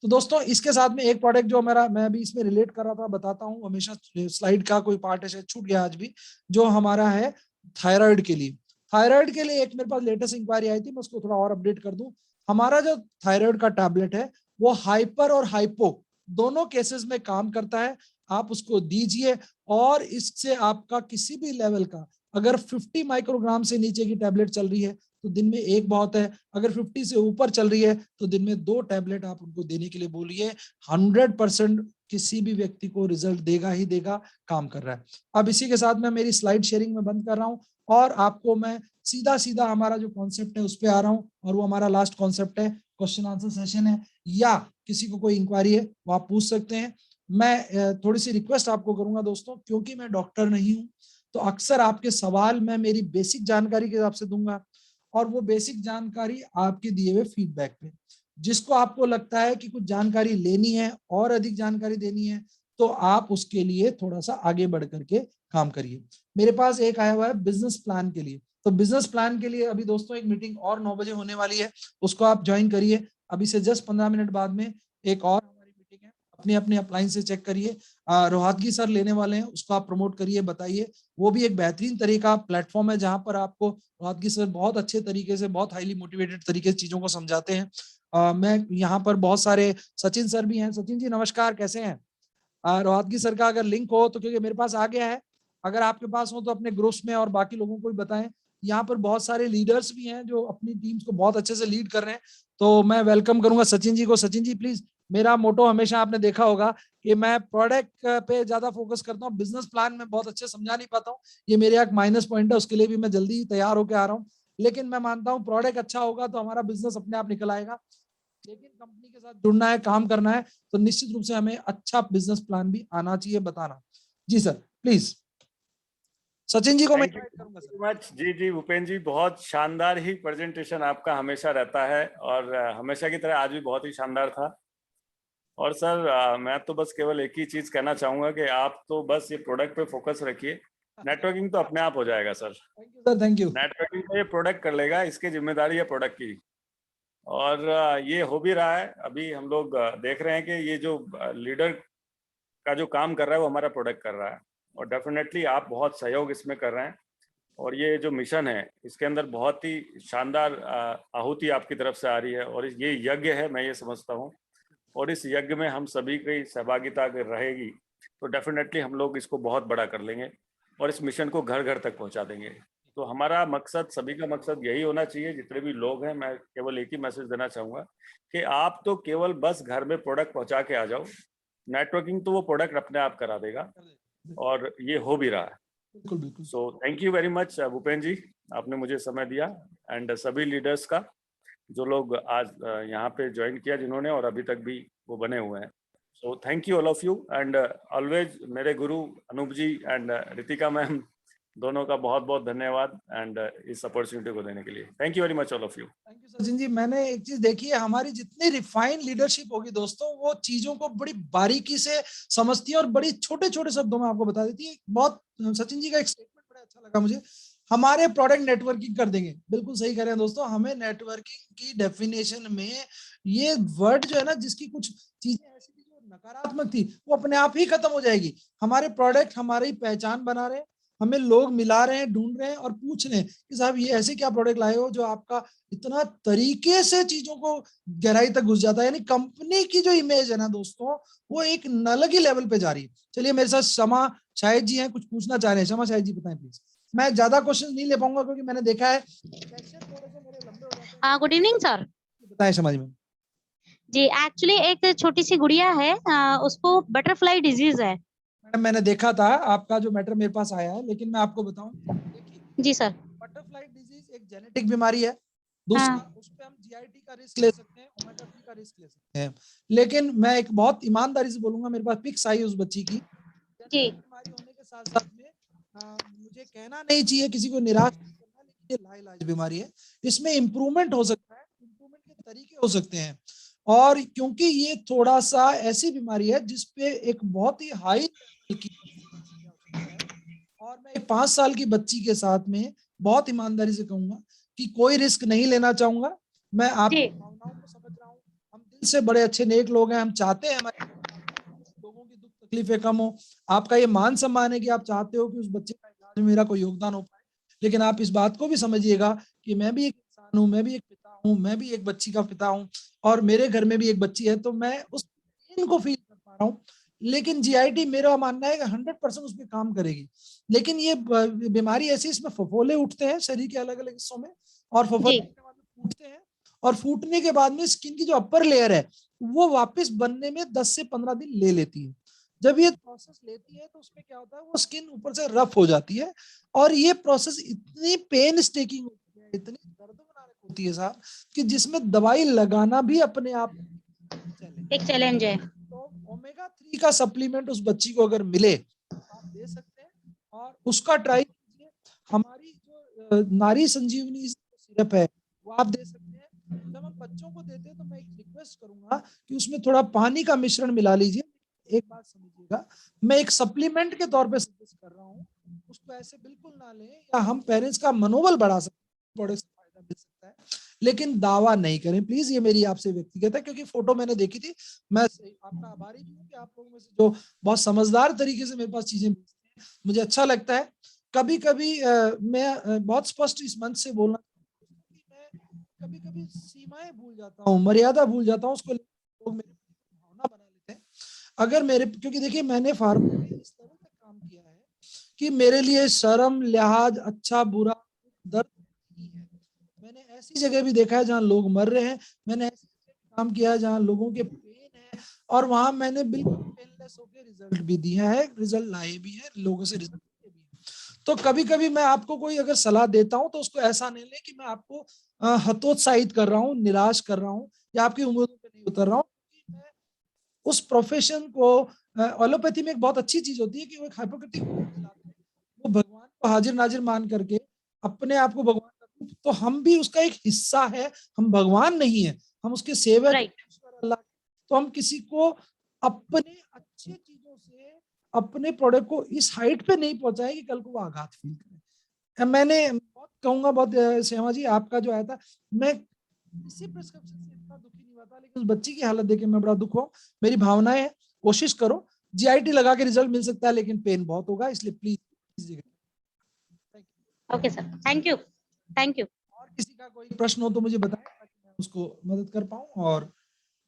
तो दोस्तों इसके साथ में एक प्रोडक्ट जो मेरा, मैं अभी इसमें रिलेट कर रहा था, बताता हूँ। हमेशा स्लाइड का कोई पार्ट है, शायद छूट गया आज भी, जो हमारा है थायराइड के लिए। थायराइड के लिए एक मेरे पास लेटेस्ट इंक्वायरी आई थी, मैं उसको थोड़ा और अपडेट कर दूं। हमारा जो थायराइड का टैबलेट है वो हाइपर और हाइपो दोनों केसेस में काम करता है। आप उसको दीजिए और इससे आपका किसी भी लेवल का, अगर 50 माइक्रोग्राम से नीचे की टैबलेट चल रही है तो दिन में एक बहुत है, अगर 50 से ऊपर चल रही है तो दिन में 2 टैबलेट आप उनको देने के लिए बोलिए। 100% किसी भी व्यक्ति को रिजल्ट देगा ही देगा, काम कर रहा है। अब इसी के साथ मैं मेरी स्लाइड शेयरिंग में बंद कर रहा हूं और आपको मैं सीधा सीधा हमारा जो कॉन्सेप्ट है उस पर आ रहा हूं, और वो हमारा लास्ट कॉन्सेप्ट है, क्वेश्चन आंसर सेशन है, या किसी को कोई इंक्वायरी है वो आप पूछ सकते हैं। मैं थोड़ी सी रिक्वेस्ट आपको करूंगा दोस्तों, क्योंकि मैं डॉक्टर नहीं हूं तो अक्सर आपके सवाल मैं मेरी बेसिक जानकारी के हिसाब से दूंगा, और वो बेसिक जानकारी आपके दिए हुए फीडबैक पे। जिसको आपको लगता है कि कुछ जानकारी लेनी है और अधिक जानकारी देनी है तो आप उसके लिए थोड़ा सा आगे बढ़ करके काम करिए। मेरे पास एक आया हुआ है बिजनेस प्लान के लिए, तो बिजनेस प्लान के लिए अभी दोस्तों एक मीटिंग और 9 बजे होने वाली है, उसको आप ज्वाइन करिए। अभी से जस्ट 15 मिनट बाद में एक और हमारी मीटिंग है, अपनी अपनी अप्लायंस से चेक करिए। रोहतगी सर लेने वाले हैं, उसको आप प्रमोट करिए, बताइए। वो भी एक बेहतरीन तरीका प्लेटफॉर्म है जहां पर आपको रोहतगी सर बहुत अच्छे तरीके से, बहुत हाईली मोटिवेटेड तरीके से चीजों को समझाते हैं। मैं यहाँ पर बहुत सारे, सचिन सर भी हैं। सचिन जी नमस्कार, कैसे हैं? रोहतगी सर का अगर लिंक हो तो, क्योंकि मेरे पास आ गया है, अगर आपके पास हो तो अपने ग्रुप्स में और बाकी लोगों को भी बताएं। यहाँ पर बहुत सारे लीडर्स भी हैं जो अपनी टीम्स को बहुत अच्छे से लीड कर रहे हैं, तो मैं वेलकम करूंगा सचिन जी को। सचिन जी प्लीज, मेरा मोटो हमेशा आपने देखा होगा कि मैं प्रोडक्ट पे ज्यादा फोकस करता हूँ, बिजनेस प्लान में बहुत अच्छे समझा नहीं पाता हूँ, ये मेरे एक माइनस पॉइंट है, उसके लिए भी मैं जल्दी तैयार होकर आ रहा हूँ। लेकिन मैं मानता हूँ प्रोडक्ट अच्छा होगा तो हमारा बिजनेस अपने आप निकल आएगा, लेकिन कंपनी के साथ जुड़ना है, काम करना है, तो निश्चित रूप से हमें अच्छा बिजनेस प्लान भी आना चाहिए, बताना। जी सर प्लीज, सचिन जी को मैं
थैंक यू
इनवाइट करूंगा सर।
मच। जी जी भूपेन जी, बहुत शानदार ही प्रेजेंटेशन आपका हमेशा रहता है, और हमेशा की तरह आज भी बहुत ही शानदार था। और सर मैं तो बस केवल एक ही चीज कहना चाहूंगा कि आप तो बस ये प्रोडक्ट पे फोकस रखिए, नेटवर्किंग तो अपने आप हो जाएगा sir.
Thank you sir, thank you.
Networking तो ये प्रोडक्ट कर लेगा, इसकी जिम्मेदारी है प्रोडक्ट की। और ये हो भी रहा है। अभी हम लोग देख रहे हैं कि ये जो लीडर का जो काम कर रहा है वो हमारा प्रोडक्ट कर रहा है, और डेफिनेटली आप बहुत सहयोग इसमें कर रहे हैं। और ये जो मिशन है इसके अंदर बहुत ही शानदार आहुति आपकी तरफ से आ रही है, और ये यज्ञ है, मैं ये समझता हूँ। और इस यज्ञ में हम सभी की सहभागिता अगर रहेगी तो डेफिनेटली हम लोग इसको बहुत बड़ा कर लेंगे और इस मिशन को घर घर तक पहुंचा देंगे। तो हमारा मकसद, सभी का मकसद यही होना चाहिए। जितने भी लोग हैं, मैं केवल एक ही मैसेज देना चाहूँगा कि आप तो केवल बस घर में प्रोडक्ट पहुँचा के आ जाओ, नेटवर्किंग तो वो प्रोडक्ट अपने आप करा देगा, और ये हो भी रहा है।
बिल्कुल बिल्कुल।
So thank you very much Bhupen ji, आपने मुझे समय दिया। एंड सभी लीडर्स का जो लोग आज यहाँ पे ज्वाइन किया जिन्होंने, और अभी तक भी वो बने हुए हैं। सो thank you all of you, and always मेरे गुरु अनूप जी एंड रितिका मैम दोनों का बहुत बहुत धन्यवाद, एंड इस अपॉर्चुनिटी को देने के लिए thank you very much all of you.
Thank you Sachin ji. मैंने एक चीज देखी है, हमारी जितनी रिफाइंड लीडरशिप होगी दोस्तों, वो चीजों को बड़ी बारीकी से समझती है और बड़ी छोटे छोटे शब्दों में आपको बता देती है। बहुत, सचिन जी का एक स्टेटमेंट बड़ा अच्छा लगा मुझे, हमारे प्रोडक्ट नेटवर्किंग कर देंगे। बिल्कुल सही कह रहे हैं दोस्तों, हमें नेटवर्किंग की डेफिनेशन में ये वर्ड जो है ना, जिसकी कुछ चीजें ऐसी थी जो नकारात्मक थी, वो अपने आप ही खत्म हो जाएगी। हमारे प्रोडक्ट हमारी पहचान बना रहे हैं, हमें लोग मिला रहे हैं, ढूंढ रहे हैं और पूछ रहे हैं कि साहब ये ऐसे क्या प्रोडक्ट लाए हो जो आपका इतना तरीके से चीजों को गहराई तक घुस जाता है। यानी कंपनी की जो इमेज है ना दोस्तों, वो एक अलग ही लेवल पे जा रही है। चलिए मेरे साथ शमा शाहिद जी हैं, कुछ पूछना चाह रहे हैं। शमा शाहिद जी बताएं प्लीज। मैं ज्यादा क्वेश्चन नहीं ले पाऊंगा क्योंकि मैंने देखा है सेक्शन थोड़े से मेरे लंबे हो जाते हैं।
Good evening sir.
बताएं शमा जी।
जी एक्चुअली एक छोटी सी गुड़िया है, उसको बटरफ्लाई डिजीज है।
मैडम मैंने देखा था आपका जो मैटर मेरे पास आया है, लेकिन मैं आपको बताऊं, देखिए
जी सर।
बटरफ्लाई डिजीज एक जेनेटिक बीमारी है। दूसरा, उस पे हम जीआईटी का रिस्क ले सकते हैं, ओमेगा 3 का रिस्क ले सकते हैं। लेकिन मैं एक बहुत ईमानदारी से बोलूंगा, मेरे पास पिक्स आई उस बच्ची की।
जी।
बीमारी होने के साथ साथ में मुझे कहना नहीं चाहिए, किसी को निराश नहीं करना, लेकिन ये लाइलाज बीमारी है। इसमें इम्प्रूवमेंट हो सकता है, इम्प्रूवमेंट के तरीके हो सकते हैं। और क्योंकि ये थोड़ा सा ऐसी बीमारी है जिसपे एक बहुत ही हाई लेवल की, और मैं एक 5 साल की बच्ची के साथ में बहुत ईमानदारी से कहूंगा कि कोई रिस्क नहीं लेना चाहूंगा। मैं आपकी भावनाओं को समझ रहा हूँ, हम दिल से बड़े अच्छे नेक लोग हैं, हम चाहते हैं हमारे लोगों की दुख तकलीफें कम हो। आपका ये मान सम्मान है कि आप चाहते हो कि उस बच्चे का इलाज में मेरा कोई योगदान हो पाए, लेकिन आप इस बात को भी समझिएगा कि मैं भी एक इंसान हूँ, मैं भी एक पिता हूँ, मैं भी एक बच्ची का पिता हूँ, और मेरे घर में भी एक बच्ची है, तो मैं उस पेन को फील कर पा रहा हूँ। लेकिन जीआईटी मेरा मानना है कि 100% उस पर काम करेगी। लेकिन ये बीमारी ऐसी, इसमें फफोले उठते हैं शरीर के अलग अलग हिस्सों में, और फफोले
जी
के बाद में फूटते हैं, और फूटने के बाद में स्किन की जो अपर लेयर है वो वापस बनने में 10 से 15 दिन ले लेती है। जब ये प्रोसेस लेती है तो उसमें क्या होता है, वो स्किन ऊपर से रफ हो जाती है, और ये प्रोसेस इतनी पेन स्टेकिंग होती है, इतनी दर्दनाक होती है साहब, कि जिसमें दवाई लगाना भी अपने आप चैलेंज।
एक चैलेंज है।
तो ओमेगा 3 का सप्लीमेंट उस बच्ची को अगर मिले तो आप दे सकते हैं, और उसका ट्राई कीजिए। हमारी जो नारी संजीवनी सिरप है वो आप दे सकते हैं। जब हम बच्चों को देते हैं तो मैं एक रिक्वेस्ट करूंगा कि उसमें थोड़ा पानी का मिश्रण मिला लीजिए। एक बात समझिएगा, मैं एक सप्लीमेंट के तौर पे सजेस्ट कर रहा हूँ, उसको ऐसे बिल्कुल ना लें, या हम पेरेंट्स का मनोबल बढ़ा सकते हैं, बड़े से फायदा मिल सकता है, लेकिन दावा नहीं करें प्लीज। ये मेरी आपसे व्यक्तिगत है, क्योंकि फोटो मैंने देखी थी। मैं आपका आभारी भी हूँ कि आप लोगों में से जो बहुत समझदार तरीके से मेरे पास चीजें भेजते हैं, मुझे अच्छा लगता है। कभी कभी मैं बहुत स्पष्ट इस मंच से बोलना कि मैं कभी कभी सीमाएं भूल जाता हूँ, मर्यादा भूल जाता हूँ, उसको लोग मेरे भावना बना लेते हैं। अगर मेरे, क्योंकि देखिए मैंने फार्मा में इस लेवल तक काम किया है कि मेरे लिए शर्म, लिहाज, अच्छा बुरा, दर्द नहीं है। मैंने ऐसी जगह भी देखा है जहाँ लोग मर रहे हैं, मैंने ऐसी जगह भी काम किया है जहाँ लोगों के पेन है, और वहां मैंने बिल्कुल पेनलेस होकर रिजल्ट भी दिया है, रिजल्ट लाए भी है, लोगों से रिजल्ट लिए भी है। तो कभी कभी मैं आपको कोई अगर सलाह देता हूं तो उसको ऐसा नहीं ले कि मैं आपको हतोत्साहित कर रहा हूँ, निराश कर रहा हूँ, या आपकी उम्मीदों पे नहीं उतर रहा हूँ। मैं उस प्रोफेशन को, एलोपैथी में एक बहुत अच्छी चीज होती है कि वो एक हाइपोक्रेटिक दिलाते हैं, वो भगवान को हाजिर नाजिर मान करके अपने आप को भगवान का, तो हम भी उसका एक हिस्सा है, हम भगवान नहीं है, हम उसके सेवक
राइट।
अल्लाह। तो हम किसी को अपने अच्छे चीजों से अपने प्रोडक्ट को इस हाइट पे नहीं पहुंचाए कि कल को वो आघात फील करे। मैंने बहुत कहूंगा, बहुत श्यामा जी आपका जो आया था, मैं किसी प्रिस्क्रिप्शन से इतना दुखी नहीं हुआ था, लेकिन उस बच्ची की हालत देख के मैं बड़ा दुख हुआ। मेरी भावनाएं है, कोशिश करो, जीआईटी लगा के रिजल्ट मिल सकता है, लेकिन पेन बहुत होगा, इसलिए प्लीज कीजिएगा।
Okay sir, thank you, thank you.
और किसी का कोई प्रश्न हो तो मुझे बताएं ताकि मैं उसको मदद कर पाऊं। और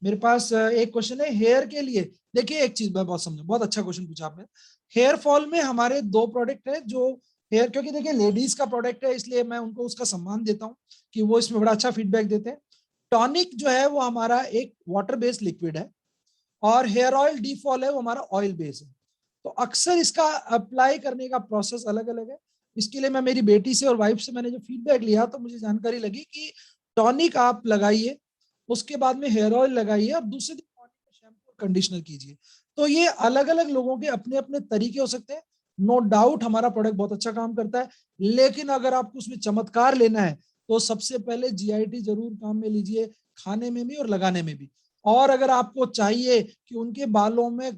मेरे पास एक क्वेश्चन है हेयर के लिए। देखिए एक चीज मैं बहुत समझा, बहुत अच्छा क्वेश्चन पूछा आपने। हेयर फॉल में हमारे 2 प्रोडक्ट है जो हेयर, क्योंकि देखिए लेडीज का प्रोडक्ट है इसलिए मैं उनको उसका सम्मान देता हूँ कि वो इसमें बड़ा अच्छा फीडबैक देते हैं। टॉनिक जो है वो हमारा एक वाटर बेस्ड लिक्विड है, और हेयर ऑयल डी फॉल है वो हमारा ऑयल बेस है। तो अक्सर इसका अप्लाई करने का प्रोसेस अलग अलग है। इसके लिए मैं मेरी बेटी से और वाइफ से मैंने जो फीडबैक लिया तो मुझे जानकारी लगी कि टॉनिक आप लगाइए, उसके बाद में हेयर ऑयल लगाइए, और दूसरे दिन मॉर्निंग में शैम्पू और कंडीशनर कीजिए। तो ये अलग अलग लोगों के अपने अपने तरीके हो सकते हैं। नो डाउट हमारा प्रोडक्ट बहुत अच्छा काम करता है, लेकिन अगर आपको उसमें चमत्कार लेना है तो सबसे पहले जीआईटी जरूर काम में लीजिए, खाने में भी और लगाने में भी। और अगर आपको चाहिए कि उनके बालों में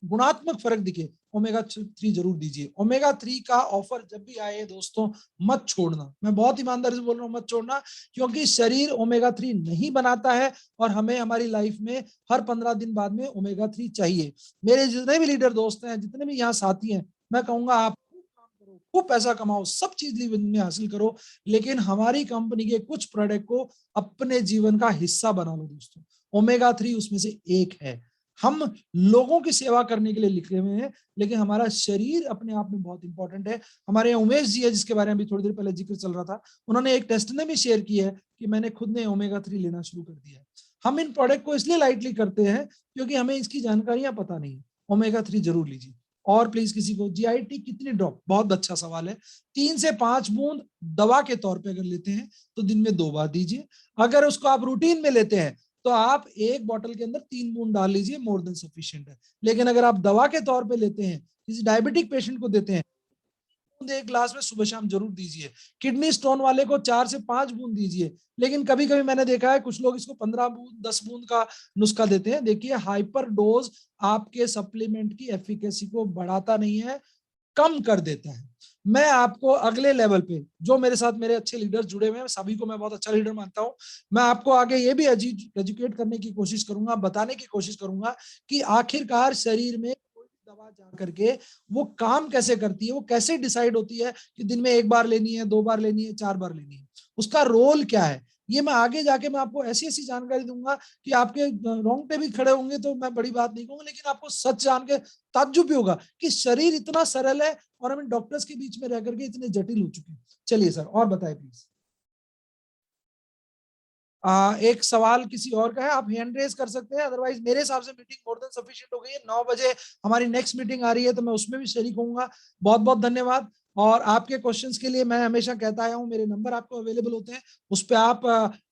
गुणात्मक फर्क दिखे, ओमेगा 3 जरूर दीजिए। ओमेगा 3 का ऑफर जब भी आए दोस्तों मत छोड़ना, मैं बहुत ईमानदारी से बोल रहा हूँ, मत छोड़ना, क्योंकि शरीर ओमेगा 3 नहीं बनाता है, और हमें हमारी लाइफ में हर 15 दिन बाद में ओमेगा 3 चाहिए। मेरे जितने भी लीडर दोस्त हैं, जितने भी यहाँ साथी हैं, मैं कहूंगा आप खूब काम करो, खूब पैसा कमाओ, सब चीज जीवन में हासिल करो, लेकिन हमारी कंपनी के कुछ प्रोडक्ट को अपने जीवन का हिस्सा बना लो दोस्तों। ओमेगा 3 उसमें से एक है। हम लोगों की सेवा करने के लिए लिखे हुए हैं, लेकिन हमारा शरीर अपने आप में बहुत इंपॉर्टेंट है। हमारे यहाँ उमेश जी है जिसके बारे में भी थोड़ी देर पहले जिक्र चल रहा था, उन्होंने एक टेस्ट ने भी शेयर किया है कि मैंने खुद ने ओमेगा 3 लेना शुरू कर दिया है। हम इन प्रोडक्ट को इसलिए लाइटली करते हैं क्योंकि हमें इसकी जानकारियां पता नहीं है। ओमेगा 3 जरूर लीजिए। और प्लीज किसी को जीआईटी कितनी ड्रॉप, बहुत अच्छा सवाल है। 3 से 5 बूंद दवा के तौर पे अगर लेते हैं तो दिन में 2 बार दीजिए। अगर उसको आप रूटीन में लेते हैं तो आप एक बोतल के अंदर 3 बूंद डाल लीजिए, मोर देन सफिशिएंट है। लेकिन अगर आप दवा के तौर पे लेते हैं, किसी डायबिटिक पेशेंट को देते हैं, बूंद एक ग्लास में सुबह शाम जरूर दीजिए। किडनी स्टोन वाले को 4 से 5 बूंद दीजिए। लेकिन कभी कभी मैंने देखा है कुछ लोग इसको 15 बूंद 10 बूंद का नुस्खा देते हैं। देखिए हाइपर डोज आपके सप्लीमेंट की एफिकेसी को बढ़ाता नहीं है, कम कर देता है। मैं आपको अगले लेवल पे, जो मेरे साथ मेरे अच्छे लीडर्स जुड़े हुए हैं, सभी को मैं बहुत अच्छा लीडर मानता हूं, मैं आपको आगे ये भी एजुकेट करने की कोशिश करूंगा, बताने की कोशिश करूंगा कि आखिरकार शरीर में कोई भी दवा जा करके वो काम कैसे करती है, वो कैसे डिसाइड होती है कि दिन में 1 बार लेनी है, 2 बार लेनी है, 4 बार लेनी है, उसका रोल क्या है। ये मैं आगे जाके मैं आपको ऐसी ऐसी जानकारी दूंगा कि आपके रोंगटे भी खड़े होंगे, तो मैं बड़ी बात नहीं कहूंगा, लेकिन आपको सच जान के ताज्जुब भी होगा कि शरीर इतना सरल है और हम डॉक्टर्स के बीच में रह करके इतने जटिल हो चुके हैं। चलिए सर, और बताए प्लीज। एक सवाल किसी और का है, आप हैंड रेज कर सकते हैं, अदरवाइज मेरे हिसाब से मीटिंग मोर देन सफिशिएंट हो गई है। 9 बजे हमारी नेक्स्ट मीटिंग आ रही है, तो मैं उसमें भी शरीक होऊंगा। बहुत बहुत धन्यवाद। और आपके क्वेश्चंस के लिए मैं हमेशा कहता आया हूं, मेरे नंबर आपको अवेलेबल होते हैं, उस पर आप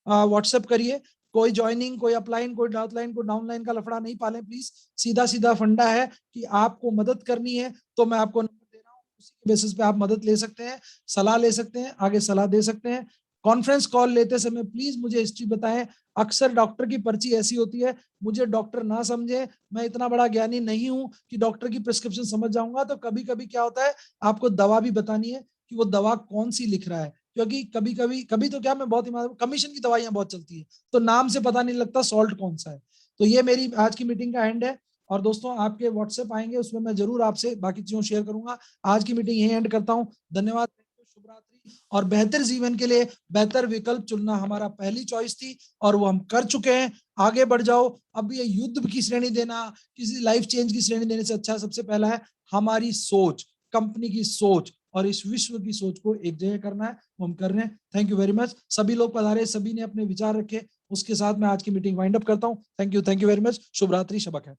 व्हाट्सएप करिए। कोई ज्वाइनिंग, कोई अपलाइन, कोई डाउनलाइन, कोई डाउनलाइन का लफड़ा नहीं पालें प्लीज। सीधा सीधा फंडा है कि आपको मदद करनी है तो मैं आपको नंबर दे रहा हूँ, उसी के बेसिस पे आप मदद ले सकते हैं, सलाह ले सकते हैं, आगे सलाह दे सकते हैं। कॉन्फ्रेंस कॉल लेते समय प्लीज मुझे हिस्ट्री बताएं। अक्सर डॉक्टर की पर्ची ऐसी होती है, मुझे डॉक्टर ना समझे, मैं इतना बड़ा ज्ञानी नहीं हूं कि डॉक्टर की प्रिस्क्रिप्शन समझ जाऊंगा। तो कभी कभी क्या होता है, आपको दवा भी बतानी है कि वो दवा कौन सी लिख रहा है, क्योंकि कभी कभी कभी तो क्या, मैं बहुत ईमानदार, कमीशन की दवाइयां बहुत चलती है, तो नाम से पता नहीं लगता सॉल्ट कौन सा है। तो ये मेरी आज की मीटिंग का एंड है। और दोस्तों, आपके व्हाट्सएप आएंगे, उसमें मैं जरूर आपसे बाकी चीजों शेयर करूंगा। आज की मीटिंग यही एंड करता हूं। धन्यवाद, शुभ रात्रि। और बेहतर जीवन के लिए बेहतर विकल्प चुनना हमारा पहली चॉइस थी, और वो हम कर चुके हैं। आगे बढ़ जाओ। अब ये युद्ध की श्रेणी देना, किसी लाइफ चेंज की श्रेणी देने से अच्छा सबसे पहला है हमारी सोच, कंपनी की सोच और इस विश्व की सोच को एक जगह करना है, वो हम कर रहे हैं। Thank you very much. सभी लोग पधारे, सभी ने अपने विचार रखे, उसके साथ मैं आज की मीटिंग वाइंड अप करता हूं। Thank you very much. शुभ रात्रि, शबा खैर।